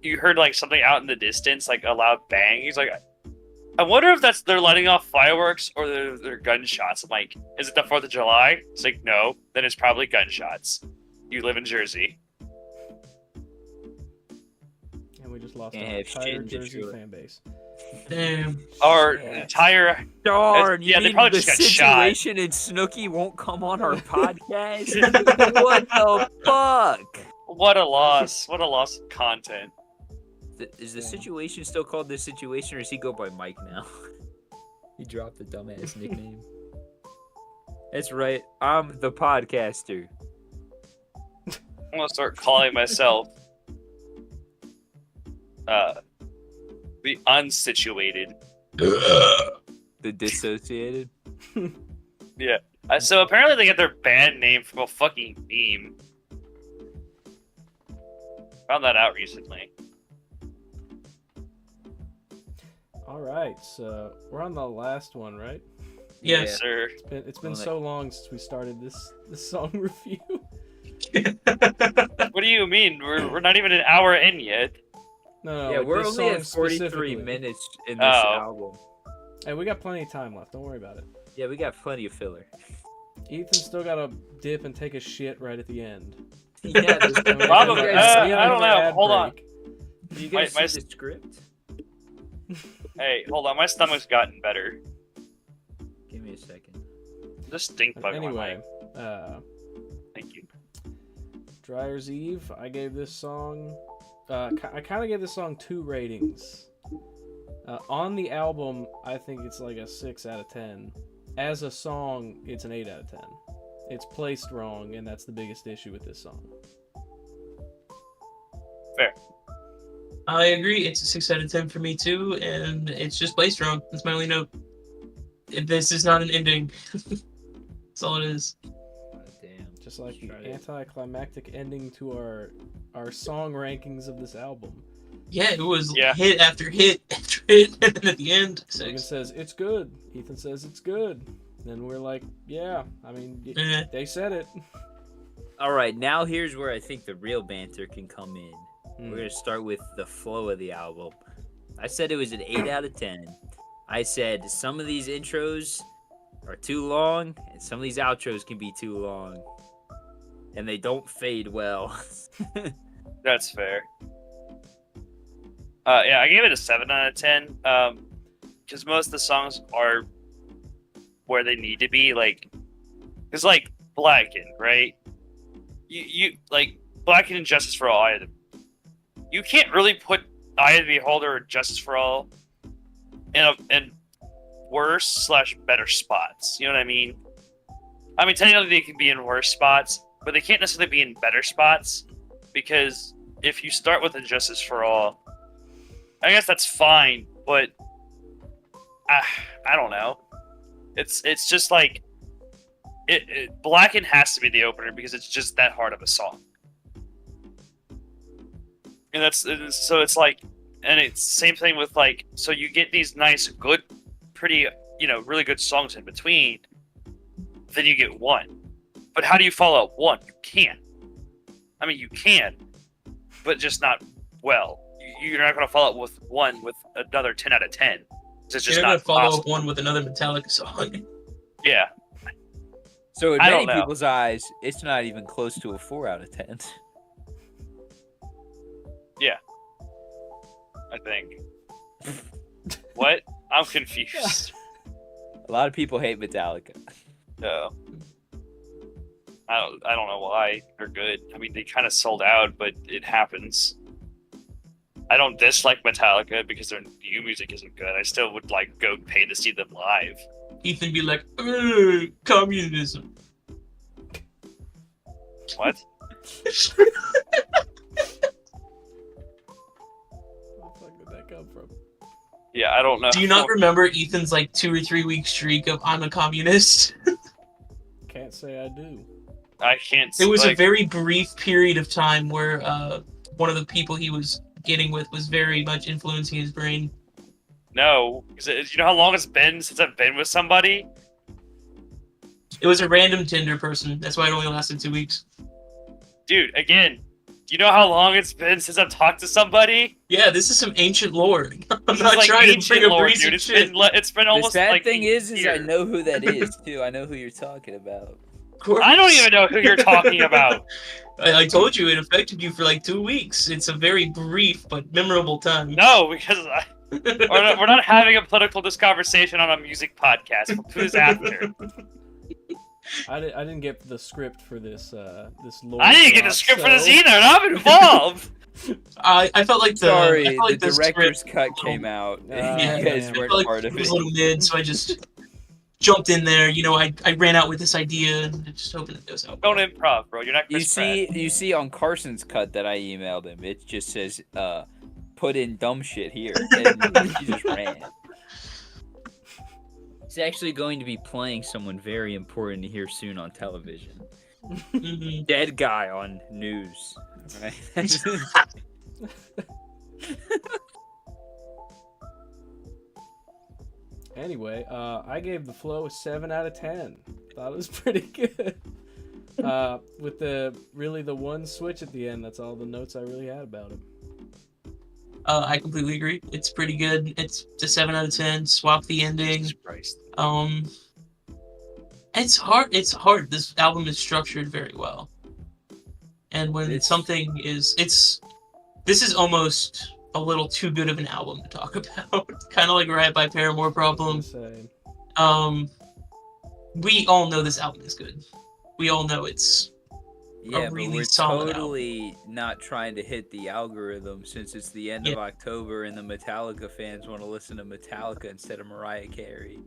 you heard like something out in the distance, like a loud bang. He's like, I wonder if they're letting off fireworks or they're gunshots. I'm like, is it the 4th of July? It's like, no. Then it's probably gunshots. You live in Jersey. And we just lost Can't our have shit entire in Jersey Detroit. fan base. Damn. Our Shit. entire Darn, yeah, you they mean probably the just got shot. situation in Snooki won't come on our podcast? What the fuck? what a loss! What a loss of content. Is the situation still called The Situation, or does he go by Mike now? He dropped the dumbass nickname. That's right, I'm the podcaster. I'm gonna start calling myself the unsituated. The Dissociated? Yeah. So apparently they get their band name from a fucking meme. Found that out recently. All right, so we're on the last one, right? Yes. Sir. It's been Well, so long since we started this song review. What do you mean? We're not even an hour in yet. No, Yeah, like we're this only song at 43 specifically. minutes in this Oh. album. Hey, we got plenty of time left. Don't worry about it. Yeah, we got plenty of filler. Ethan's still got to dip and take a shit right at the end. Yeah, And we got Probably. another- I we got don't another know. ad Hold on. break. Do you guys my- see the script? Hey, hold on. My stomach's gotten better. Give me a second. Just stink bug on my Anyway, mic. Thank you. Dryer's Eve. I gave this song. I kind of gave this song 2 ratings. On the album, I think it's like a 6 out of 10. As a song, it's an 8 out of 10. it's placed wrong, and that's the biggest issue with this song. Fair. I agree. It's a 6 out of 10 for me too, and it's just placed wrong. That's my only note. This is not an ending. That's all it is. Damn. Just like the anticlimactic ending to our song rankings of this album. Yeah, it was Yeah. hit after hit after hit, and then at the end, Logan 6. says it's good. Ethan says it's good. Then we're like, yeah. I mean, Eh. they said it. All right, now here's where I think the real banter can come in. Hmm. We're gonna start with the flow of the album. I said it was an 8 out of 10. I said some of these intros are too long, and some of these outros can be too long, and they don't fade well. That's fair. Yeah, I gave it a 7 out of 10. Because most of the songs are where they need to be. Like, because like Blackened, right? You like Blackened and Justice for All. You can't really put Eye of the Beholder or Justice for All in worse / better spots. You know what I mean? I mean, technically they can be in worse spots, but they can't necessarily be in better spots, because if you start with Injustice for All, I guess that's fine, but I don't know. It's just like Blackened has to be the opener because it's just that hard of a song, and so it's like, and it's same thing with like, so you get these nice, good, pretty, really good songs in between, then you get one. But how do you follow up one? You can't. I mean, you can, but just not well. You're not going to follow up with one with another 10 out of 10. It's just You're not gonna follow possible. up one with another Metallica song. Yeah. So in I many don't know. people's eyes, it's not even close to a 4 out of 10. I think. What? I'm confused. A lot of people hate Metallica. No. I don't know why. They're good. I mean, they kind of sold out, but it happens. I don't dislike Metallica because their new music isn't good. I still would like go pay to see them live. Ethan be like, "Ugh, communism." What? Where the fuck did that come from? Yeah, I don't know. Do you not remember Ethan's like 2 or 3 week streak of "I'm a communist"? Can't say I do. I can't. It was like, a very brief period of time where one of the people he was getting with was very much influencing his brain. No. You know how long it's been since I've been with somebody? It was a random Tinder person. That's why it only lasted 2 weeks. Dude, again, do you know how long it's been since I've talked to somebody? Yeah, this is some ancient lore. I'm This not is like trying to ancient bring up lore, recent dude. shit. It's been The almost sad like thing a is year. I know who that is too. I know who you're talking about. I don't even know who you're talking about. I told you it affected you for like 2 weeks. It's a very brief but memorable time. No, because we're not having a political conversation on a music podcast. Who's after? I didn't get the script for this lore. I didn't get the drop, script for this so- either, and I'm involved. I felt like Sorry, I felt like the director's script, cut came out. Yeah, You guys man. I weren't felt like part it of was it. a little mid, so I just jumped in there. You know, I ran out with this idea and just hoping it goes out. Don't improv, bro. You're not Chris Pratt. You see on Carson's cut that I emailed him, it just says, put in dumb shit here. And he just ran. He's actually going to be playing someone very important here soon on television. Mhm. Dead guy on news. Right? Anyway, I gave the flow a 7 out of 10. Thought it was pretty good. With the one switch at the end, that's all the notes I really had about it. I completely agree. It's pretty good. It's a 7 out of 10. Swap the ending. Jesus Christ. It's hard. It's hard. This album is structured very well. And when something is, this is almost a little too good of an album to talk about. Kind of like Riot by Paramore problem. Same. We all know this album is good. We all know it's Yeah, really but we're solid totally not trying to hit the algorithm since it's the end of October and the Metallica fans want to listen to Metallica instead of Mariah Carey.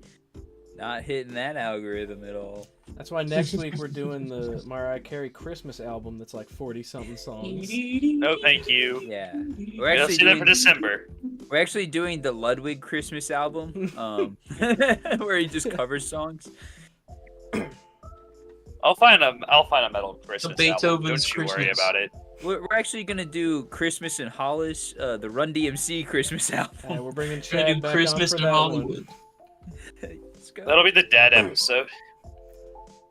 Not hitting that algorithm at all. That's why next week we're doing the Mariah Carey Christmas album that's like 40-something songs. No, thank you. Yeah. We'll see that for December. We're actually doing the Ludwig Christmas album, where he just covers songs. I'll find a metal Christmas Beethoven's album. Don't you worry Christmas. about it. We're actually gonna do Christmas in Hollis, the Run DMC Christmas album. We're bringing We're gonna Chad do back Christmas on in for that Hollywood. Let's go. That'll be the dead episode.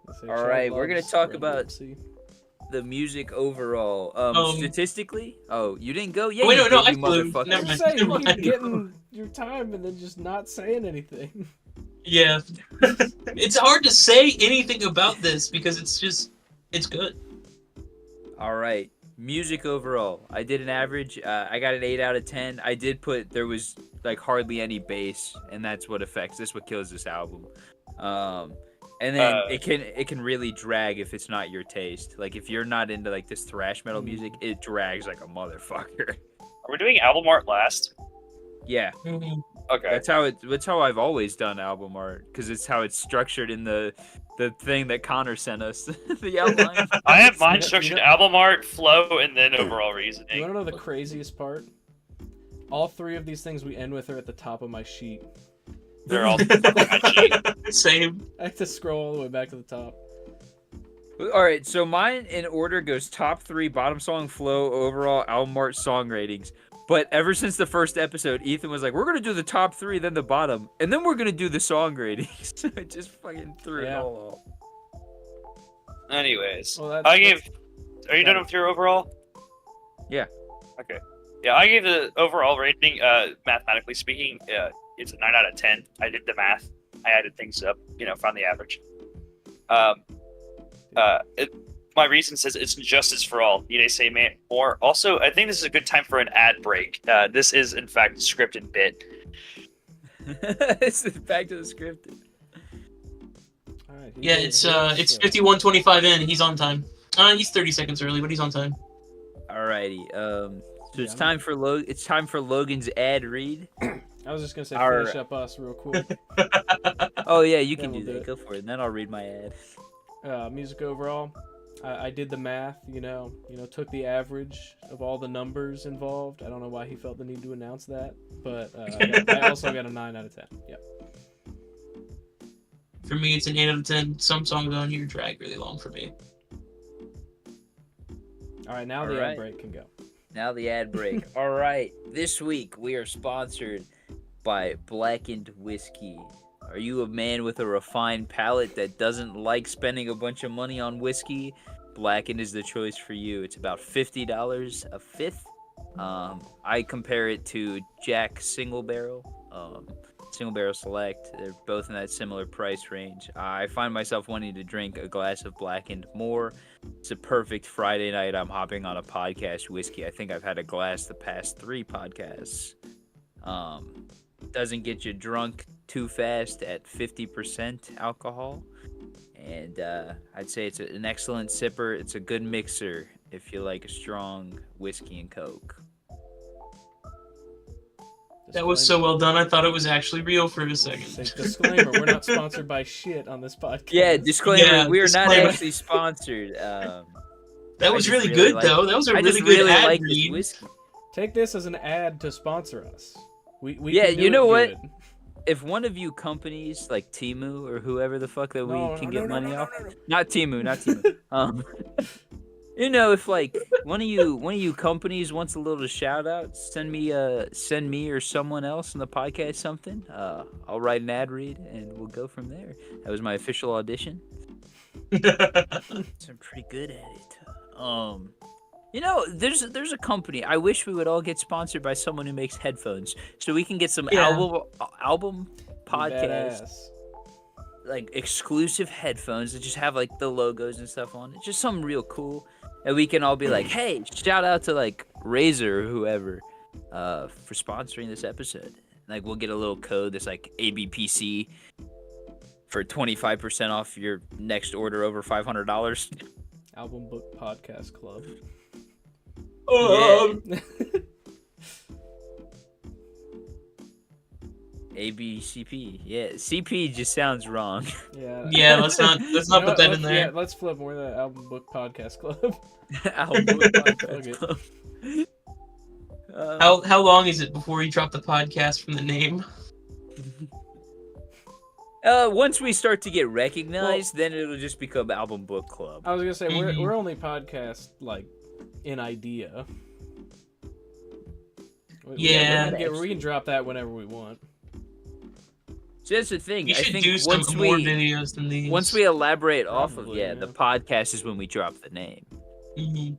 one. All right, we're gonna Loves talk Run about DMC. the music overall. Statistically, you didn't go. Yeah, Wait, you no, did, I you flew. motherfucker. Never I'm mind. saying you Never keep mind. getting your time and then just not saying anything. Yeah. It's hard to say anything about this because it's good. All right, music overall. I did an average. I got an 8 out of 10. I did put there was like hardly any bass, and that's what affects. That's what kills this album. And then it can really drag if it's not your taste. Like if you're not into like this thrash metal music, it drags like a motherfucker. Are we doing album art last? Yeah, Okay. that's how I've always done album art, because it's how it's structured in the thing that Connor sent us, the outline. I have mine You structured know- album art, flow, and then overall You reasoning. want to know the craziest part? All three of these things we end with are at the top of my sheet. They're all my sheet. Same. I have to scroll all the way back to the top. All right, so mine in order goes top 3, bottom song, flow, overall, album art, song ratings. But ever since the first episode, Ethan was like, we're going to do the top 3, then the bottom, and then we're going to do the song ratings. So I just fucking threw it Yeah. all off. Anyways, Well, I gave. Are you done with your overall? Yeah. Okay. Yeah, I gave the overall rating. Mathematically speaking, it's a 9 out of 10. I did the math. I added things up. Found the average. My reason says it's justice for all. You may say more. Also, I think this is a good time for an ad break. This is in fact a scripted bit. It's back to the script. All right, Yeah, it's 51:25 in. He's on time. He's 30 seconds early, but he's on time. Alrighty. So Yeah, it's time for It's time for Logan's ad read. I was just gonna say Our- finish up us real quick. Oh yeah, you Then can we'll do do that. it. Go for it. And then I'll read my ad. Music overall, I did the math. Took the average of all the numbers involved. I don't know why he felt the need to announce that, but I also got a 9 out of 10. Yep. For me, it's an 8 out of 10. Some songs on here drag really long for me. All right, now the ad break can go. Now the ad break. All right. This week we are sponsored by Blackened Whiskey. Are you a man with a refined palate that doesn't like spending a bunch of money on whiskey? Blackened is the choice for you. It's about $50 a fifth. I compare it to Jack Single Barrel, Single Barrel Select. They're both in that similar price range. I find myself wanting to drink a glass of Blackened more. It's a perfect Friday night. I'm hopping on a podcast whiskey. I think I've had a glass the past 3 podcasts. Doesn't get you drunk too fast at 50% alcohol. And I'd say it's an excellent sipper. It's a good mixer if you like a strong whiskey and Coke. That was so well done. I thought it was actually real for a second. Disclaimer: we're not sponsored by shit on this podcast. Yeah, disclaimer. Yeah, we are not disclaimer. actually sponsored. That I was just really really good, like- though. That was a I really just good really ad like this read. whiskey. Take this as an ad to sponsor us. We Yeah, can do you know it what? good. If one of you companies like Temu or whoever the fuck that we No, can no, get no, money no, off, no, no. not Temu. If like one of you companies wants a little shout out, send me or someone else in the podcast something. I'll write an ad read and we'll go from there. That was my official audition. So I'm pretty good at it. There's a company. I wish we would all get sponsored by someone who makes headphones, so we can get some Yeah. album podcast Badass. like exclusive headphones that just have like the logos and stuff on it. Just something real cool, and we can all be like, hey, shout out to like Razer or whoever for sponsoring this episode. Like we'll get a little code that's like ABPC for 25% off your next order over $500. Album Book Podcast Club. ABCP. Yeah, CP just sounds wrong. Yeah. Yeah, let's not You know put what? that in there. Yeah, let's flip. We're the Album Book Podcast Club. Album Book Fuck Podcast it. Club. How long is it before you drop the podcast from the name? Once we start to get recognized, then it'll just become Album Book Club. I was gonna say Mhm. we're only podcast like in idea. Yeah. We can drop that whenever we want. So that's the thing. We I should think do some once more we videos than these. once we elaborate off of Probably, the yeah. podcast is when we drop the name, Mhm.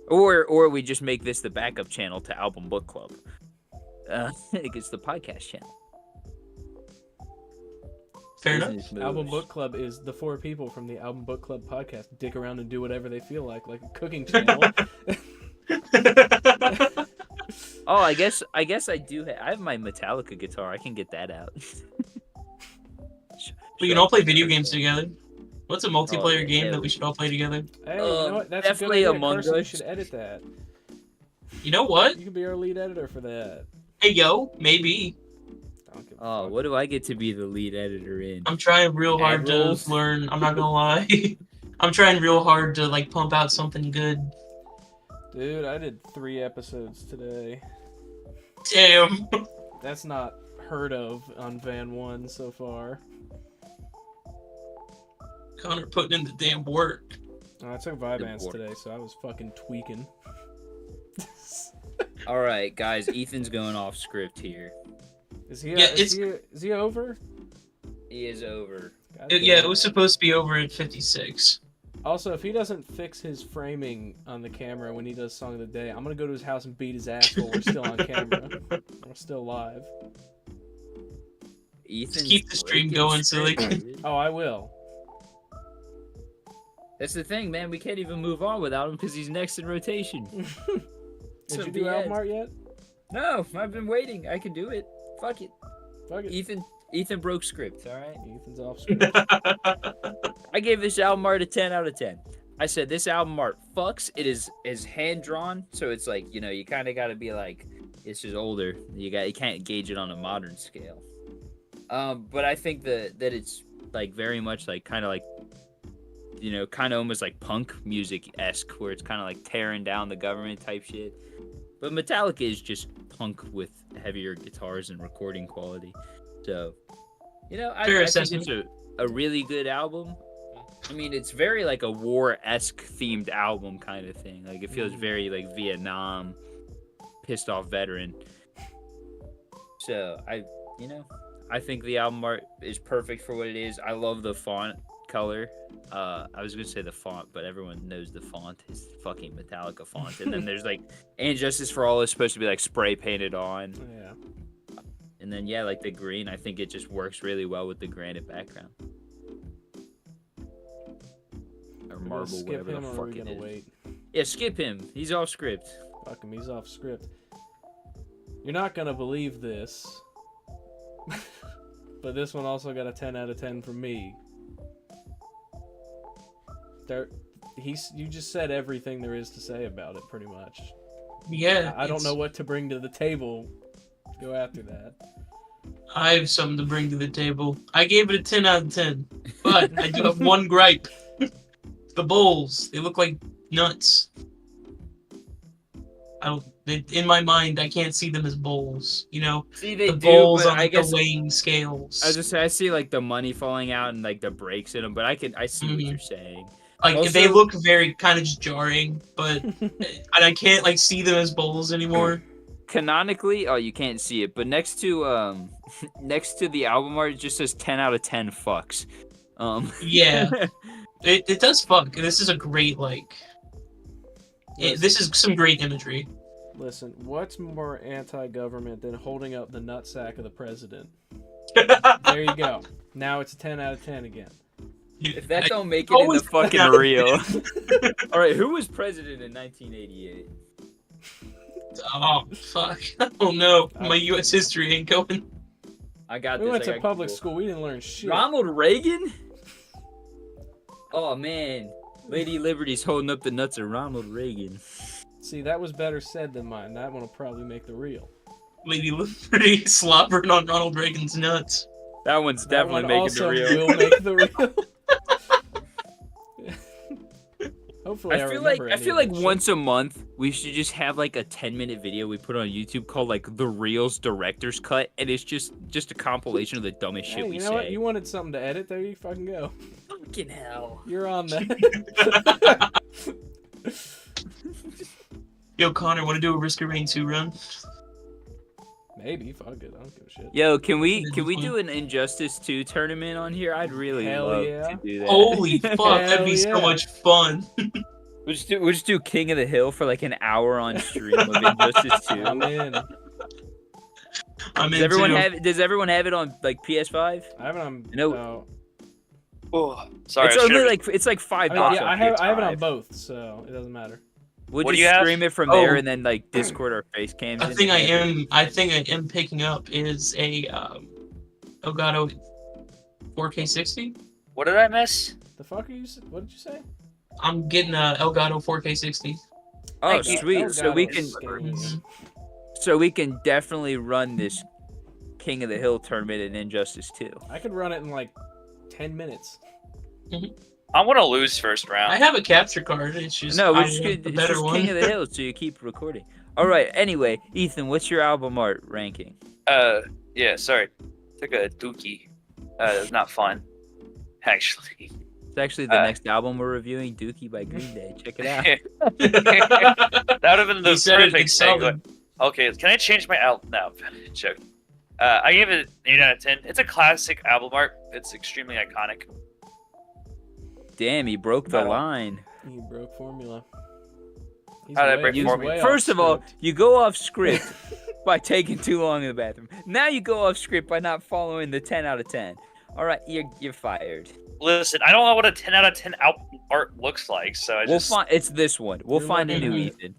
or we just make this the backup channel to Album Book Club. It's the podcast channel. Fair enough. Business moves. Album Book Club is the 4 people from the Album Book Club podcast dick around and do whatever they feel like a cooking channel. Oh, I guess I do. I have my Metallica guitar. I can get that out. We can all play video games together. What's a multiplayer yeah, game yeah. that we should all play together? Hey, you know what? That's Definitely a good idea. Among Carson, you Us. should edit that. You know what? You can be our lead editor for that. Hey, yo, maybe. I don't give a Oh, fuck. what do I get to be the lead editor in? I'm trying real hard to Ad-rolls? learn. I'm not gonna lie. I'm trying real hard to like pump out something good. Dude, I did 3 episodes today. Damn. That's not heard of on Van 1 so far. Connor putting in the damn work. I took Vibance board. today, so I was fucking tweaking. All right, guys. Ethan's going off script here. Is he? Yeah, Is he over? He is over. God Yeah, damn it was supposed to be over at 56. Also, if he doesn't fix his framing on the camera when he does Song of the Day, I'm gonna go to his house and beat his ass while we're still on camera. We're still live. Ethan's keep the stream breaking going, script, silly. dude. Oh, I will. That's the thing, man. We can't even move on without him because he's next in rotation. Did So you be do it. album art yet? No, I've been waiting. I can do it. Fuck it. Fuck it. Ethan broke script. All right. Ethan's off script. I gave this album art a 10 out of 10. I said this album art fucks. It is hand drawn, so it's like, you know, you kind of got to be like, it's just older. You can't gauge it on a modern scale. But I think that it's like very much like kind of like, you know, kind of almost like punk music esque, where it's kind of like tearing down the government type shit. But Metallica is just punk with heavier guitars and recording quality. So, you know, I think it's a really good album. I mean, it's very like a war-esque themed album kind of thing. Like it feels very like Vietnam, pissed off veteran. So I think the album art is perfect for what it is. I love the font color. I was gonna say the font, but everyone knows the font is fucking Metallica font. And then there's like, and Justice for All is supposed to be like spray painted on. Yeah. And then yeah, like the green, I think it just works really well with the granite background. Or We're gonna marble, skip whatever him, the or are fuck we it gonna is. wait? Yeah, skip him. He's off script. Fuck him. He's off script. You're not gonna believe this, but this one also got a 10 out of 10 from me. You just said everything there is to say about it, pretty much. Yeah. I don't know what to bring to the table. Go after that. I have something to bring to the table. I gave it a 10 out of 10, but I do have one gripe. The bowls, they look like nuts. In my mind, I can't see them as bowls. You know, See, they the do, bowls but on I like, guess the weighing scales. I see like the money falling out and like the breaks in them, but I see what Mhm. you're saying. Like they also- look very kind of just jarring, but and I can't like see them as bowls anymore. Canonically, oh, you can't see it, but next to next to the album art, it just says 10 out of 10 fucks. Yeah, it does fuck. This is a great this is some great imagery. Listen, what's more anti-government than holding up the nutsack of the president? There you go. Now it's a 10 out of 10 again. If that don't make it in the always fucking have- reel. All right, who was president in 1988? Oh fuck! Oh no, my U.S. history ain't going. I got We this. went I to got public Google. school. We didn't learn shit. Ronald Reagan? Oh man, Lady Liberty's holding up the nuts of Ronald Reagan. See, that was better said than mine. That one will probably make the reel. Lady Liberty slobbering on Ronald Reagan's nuts. That one's That definitely one making also the reel. will make the reel. Hopefully, I feel like once a month we should just have like a 10-minute video we put on YouTube called like the Reels Director's Cut, and it's just a compilation of the dumbest shit Hey, we you know say. what? You wanted something to edit. There you fucking go. Fucking hell. You're on that. Yo, Connor, want to do a Risk of Rain 2 run? Maybe. Fuck it. I don't give a shit. Yo, can we do an Injustice 2 tournament on here? I'd really Hell love yeah. to do that. Holy fuck, that'd be Hell so yeah. much fun. We'll just do King of the Hill for like an hour on stream of Injustice 2. I'm in. I'm Does into everyone have it on like PS5? I have it on. No. Oh, sorry. It's I only should've- like it's like $5. I mean, yeah, on I have it on PS5. both, so it doesn't matter. We'll What do just you have? stream it from there Oh. and then like Discord or face cams. I think I am picking up is a Elgato 4K60. What did I miss? The fuck are you? What did you say? I'm getting a Elgato 4K60. Oh, Thank you. sweet. So we can Scary. definitely run this King of the Hill tournament in Injustice 2. I could run it in like 10 minutes. I want to lose first round. I have a capture card. It's just No, I we're just, want the it's better just one. King of the Hill, so you keep recording. All right. Anyway, Ethan, what's your album art ranking? Yeah, sorry. Took a dookie. Not fun. Actually. It's actually the next album we're reviewing, Dookie by Green Day. Check it out. That would have been the You said it, perfect it's segue. solid. Okay, can I change my album? No, joke. I gave it an 8 out of 10. It's a classic album art. It's extremely iconic. Damn, he broke the No. line. You broke formula. He's How did I way- break he's formula? way First off of all, script. you go off script by taking too long in the bathroom. Now you go off script by not following the 10 out of 10. All right, you're fired. Listen, I don't know what a 10 out of 10 album art looks like, so I We'll just... find it's this one. We'll You're find a looking new at Ethan.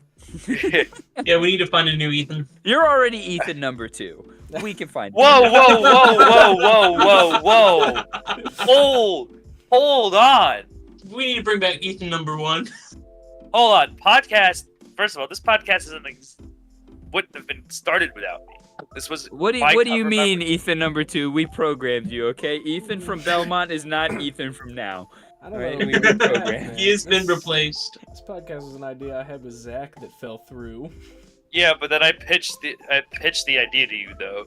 Yeah, we need to find a new Ethan. You're already Ethan number 2. We can find. Whoa, whoa, whoa, whoa, whoa, whoa! Hold on! We need to bring back Ethan number 1. Hold on. Podcast. First of all, this podcast wouldn't have been started without me. This was. What do my you cover mean, member. Ethan number 2? We programmed you, okay? Ethan from Belmont is not Ethan from now. I don't Right, know. we what were that, programmed. man. He has been This- replaced. This podcast was an idea I had with Zach that fell through. Yeah, but then I pitched the idea to you though.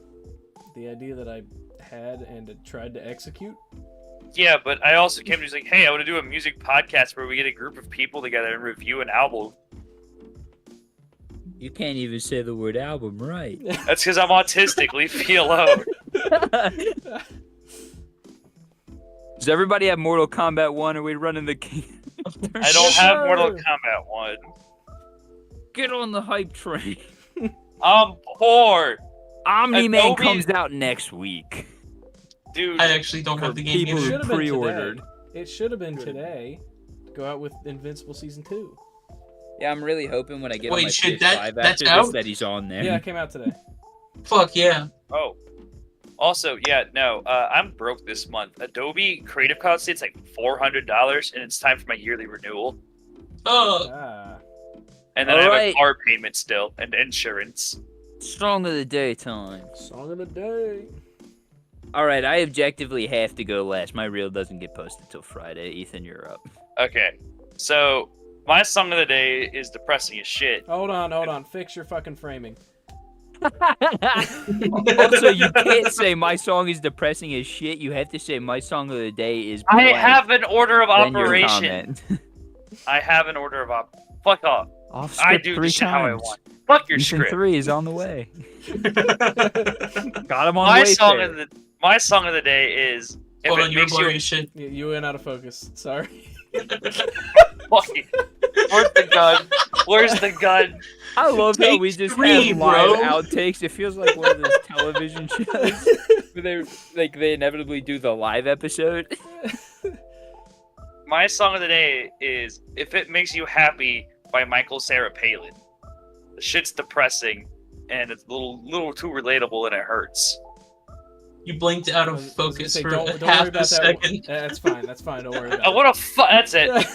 The idea that I had and had tried to execute. Yeah, but I also came to you like, hey, I want to do a music podcast where we get a group of people together and review an album. You can't even say the word album right. That's because I'm autistic. Leave me alone. Does everybody have Mortal Kombat 1? Are we running the game? I don't Yes, have sir. Mortal Kombat 1. Get on the hype train. I'm poor, Omni-Man Adobe- comes out next week. dude. I actually don't have the game people It who either. should have been pre-ordered. today. It should have been today. To go out with Invincible Season 2. Yeah, I'm really hoping when I get Wait, on my shit, PS5 that's after this out? that he's on there. Yeah, it came out today. Fuck yeah. Oh. Also, yeah, no, I'm broke this month. Adobe Creative Cloud states like $400, and it's time for my yearly renewal. Oh, Ah. And then I have Alright. a car payment still, and insurance. Song of the day time. Song of the day. All right, I objectively have to go last. My reel doesn't get posted till Friday. Ethan, you're up. Okay, so my song of the day is depressing as shit. Hold on. Fix your fucking framing. Also, you can't say my song is depressing as shit. You have to say my song of the day is. I blank, have an order of then your operation. comment. I have an order of Fuck off. Off I script do 3 this shit how I times. want. Fuck your Ethan script. 3 is on the way. Got him on My Wayfair. song of the day is if hold it on, you're makes you blurry as shit. You went out of focus. Sorry. fucking. Where's the gun? Where's the gun? I love how Take we just 3, have live bro. outtakes. It feels like one of those television shows where they inevitably do the live episode. My song of the day is "If It Makes You Happy" by Michael Sarah Palin. The shit's depressing, and it's a little too relatable, and it hurts. You blinked out I of was gonna focus say, for don't worry half about a second. that. That's fine. That's fine. Don't worry I about want to That's it. it.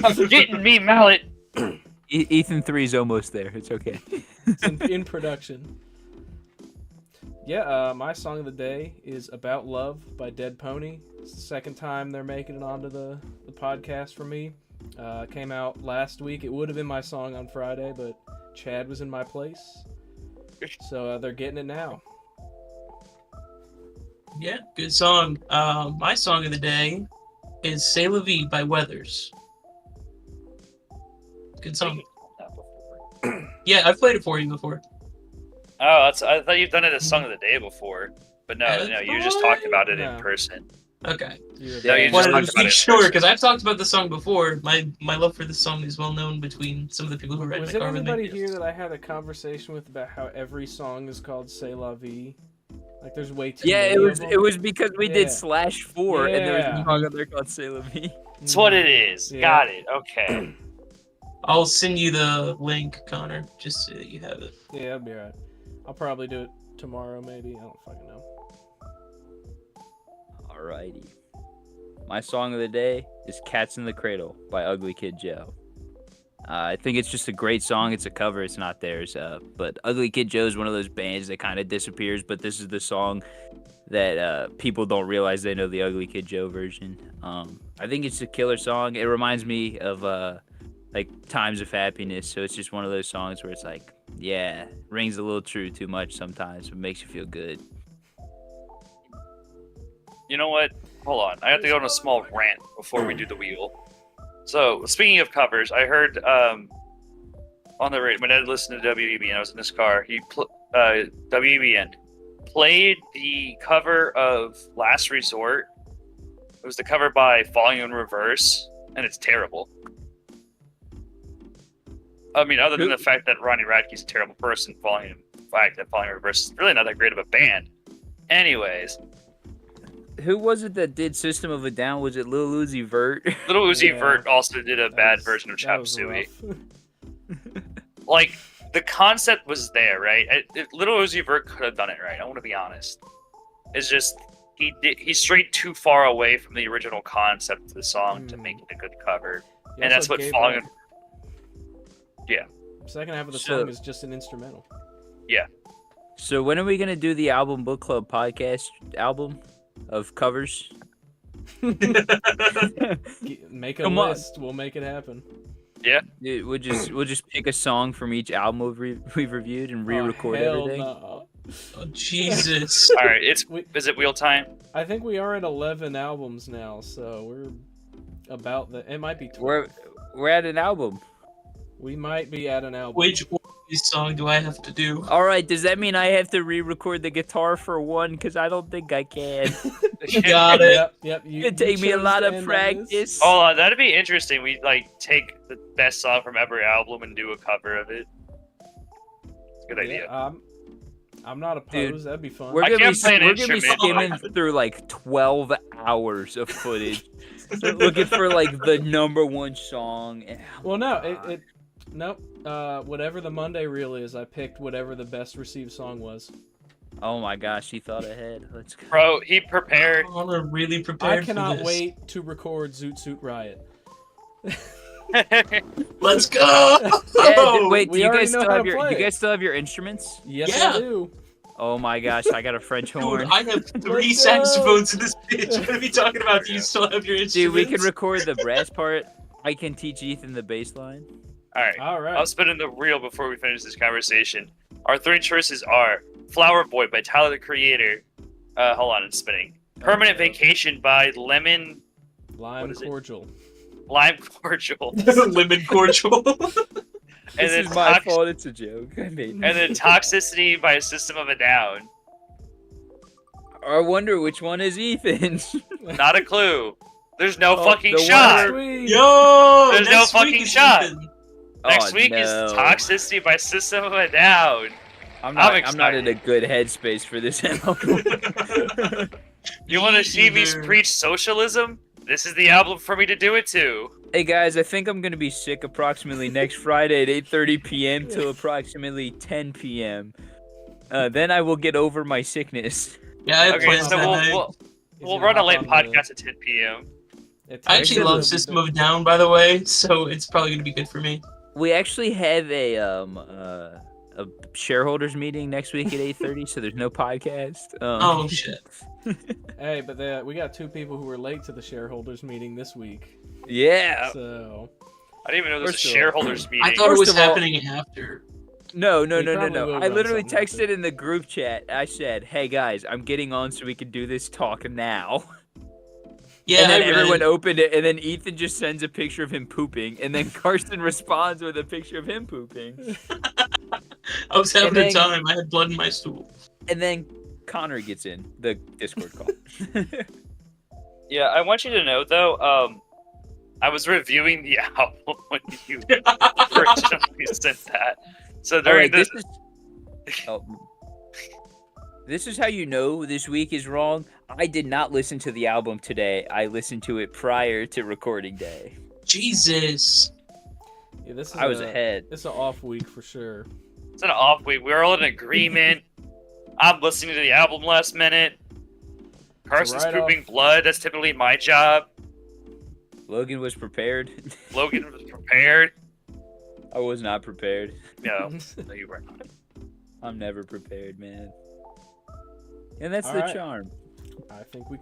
I'm getting me mallet. Ethan 3 is almost there. It's okay. It's in production. my song of the day is About Love by Dead Pony. It's the second time they're making it onto the podcast for me. Came out last week. It would have been my song on Friday, but Chad was in my place. So they're getting it now. Yeah, good song. My song of the day is C'est La Vie by Weathers. Good song. Yeah, I've played it for you before. Oh, I thought you've done it as song of the day before, but no, you just talked about it No. in person. Okay. No, you just Wanted talked to about make it. sure, because I've talked about the song before. My love for this song is well known between some of the people who write Was my there car anybody reviews. here that I had a conversation with about how every song is called C'est La Vie? Like, there's way too Yeah, many it was of it them. was because we did Yeah. /4 and there was Yeah. a song on there called C'est La Vie. That's what it is. Yeah. Got it. Okay. I'll send you the link, Connor, just so that you have it. Yeah, that'd be alright. I'll probably do it tomorrow, maybe. I don't fucking know. Alrighty. My song of the day is Cats in the Cradle by Ugly Kid Joe. I think it's just a great song. It's a cover. It's not theirs. But Ugly Kid Joe is one of those bands that kind of disappears, but this is the song that people don't realize they know the Ugly Kid Joe version. I think it's a killer song. It reminds me of like times of happiness. So it's just one of those songs where it's like, yeah, rings a little true too much sometimes, but makes you feel good. You know what? Hold on. I have to go on a small rant before we do the wheel. So, speaking of covers, I heard on the radio, my dad listened to WEBN. I was in his car. WEBN played the cover of Last Resort. It was the cover by Falling in Reverse, and it's terrible. I mean, other than the fact that Ronnie Radke's a terrible person, Falling in Reverse is really not that great of a band. Anyways. Who was it that did System of a Down? Was it Lil Uzi Vert? Lil Uzi Yeah. Vert also did a bad version of Chop Suey. Like, the concept was there, right? Lil Uzi Vert could have done it right. I want to be honest. It's just he strayed too far away from the original concept of the song to make it a good cover, and that's what Falling. Yeah. Second half of the So- song is just an instrumental. So when are we gonna do the Album Book Club podcast album of covers? Make a Come on. list. We'll make it happen. Dude, we'll just pick a song from each album we've reviewed and re-record hell everything. no. Oh, Jesus. All right, is it wheel time? I think we are at 11 albums now, so we're about the. It might be 12. We're at an album. We might be at an album. Which one of these song do I have to do? All right, does that mean I have to re-record the guitar for one? Because I don't think I can. Got it. Yep. It'd take me a chose lot to of end on practice. this. Hold on, that'd be interesting. We take the best song from every album and do a cover of it. Good idea. Yeah, I'm not opposed. That'd be fun. We're I gonna can't play an be instrument. skimming through like 12 hours of footage, looking for like the number one song. Well, no, nope. Whatever the Monday reel is, I picked whatever the best received song was. Oh my gosh, he thought ahead. Let's go. Bro, he prepared. Connor really prepared I cannot for this. wait to record Zoot Suit Riot. Let's go! Yeah, wait, do we you already guys know still how have to your play you it. guys still have your instruments? Yes, Yeah. I do. Oh my gosh, I got a French horn. Dude, I have 3 Let's saxophones in this bitch. What are we talking about? Do you still have your instruments? Dude, we can record the brass part. I can teach Ethan the bass line. All right. All right. I'll spin in the reel before we finish this conversation. Our 3 choices are Flower Boy by Tyler the Creator. Hold on, it's spinning. Permanent Okay. Vacation by Lime Lime what is it? cordial. Cordial. Lemon cordial. And This then is my fault. It's a joke. I made. And then Toxicity by System of a Down. I wonder which one is Ethan's. Not a clue. There's no Oh, fucking the shot. Sweet. Yo! There's no next week fucking is shot. Ethan. Next Oh, week no. is Toxicity by System of a Down. I'm not excited. in a good headspace for this album. You want to see me Either. preach socialism? This is the album for me to do it to. Hey guys, I think I'm gonna be sick approximately next Friday at 8:30 p.m. till approximately 10 p.m. Then I will get over my sickness. Yeah, I have Okay, plans so that night. we'll He's we'll gonna run a hop late on the- podcast at 10 p.m. I actually love System of a Down, by the way, so it's probably gonna be good for me. We actually have a shareholders meeting next week at 8:30, so there's no podcast. Oh shit. Hey, but we got 2 people who were late to the shareholders meeting this week. Yeah. So I didn't even know there was a First of all, shareholders meeting. I thought it was First of all- happening after. No. We probably will I run literally something like texted that. in the group chat. I said, "Hey guys, I'm getting on so we can do this talk now." Yeah, and then I read everyone it. opened it, and then Ethan just sends a picture of him pooping, and then Carson responds with a picture of him pooping, I was having and a then- time. I had blood in my stool. and then Connor gets in the Discord call. Yeah, I want you to know though. I was reviewing the album when you originally sent that. So during Alright, this is how you know this week is wrong. I did not listen to the album today. I listened to it prior to recording day. Jesus. yeah, this is I was ahead. It's an off week for sure. it's an off week. We're all in agreement. I'm listening to the album last minute. Carson's right pooping off. blood. That's typically my job. Logan was prepared. Logan was prepared. I was not prepared. No, no, you were not. I'm never prepared, man. And that's All the right. charm. I think we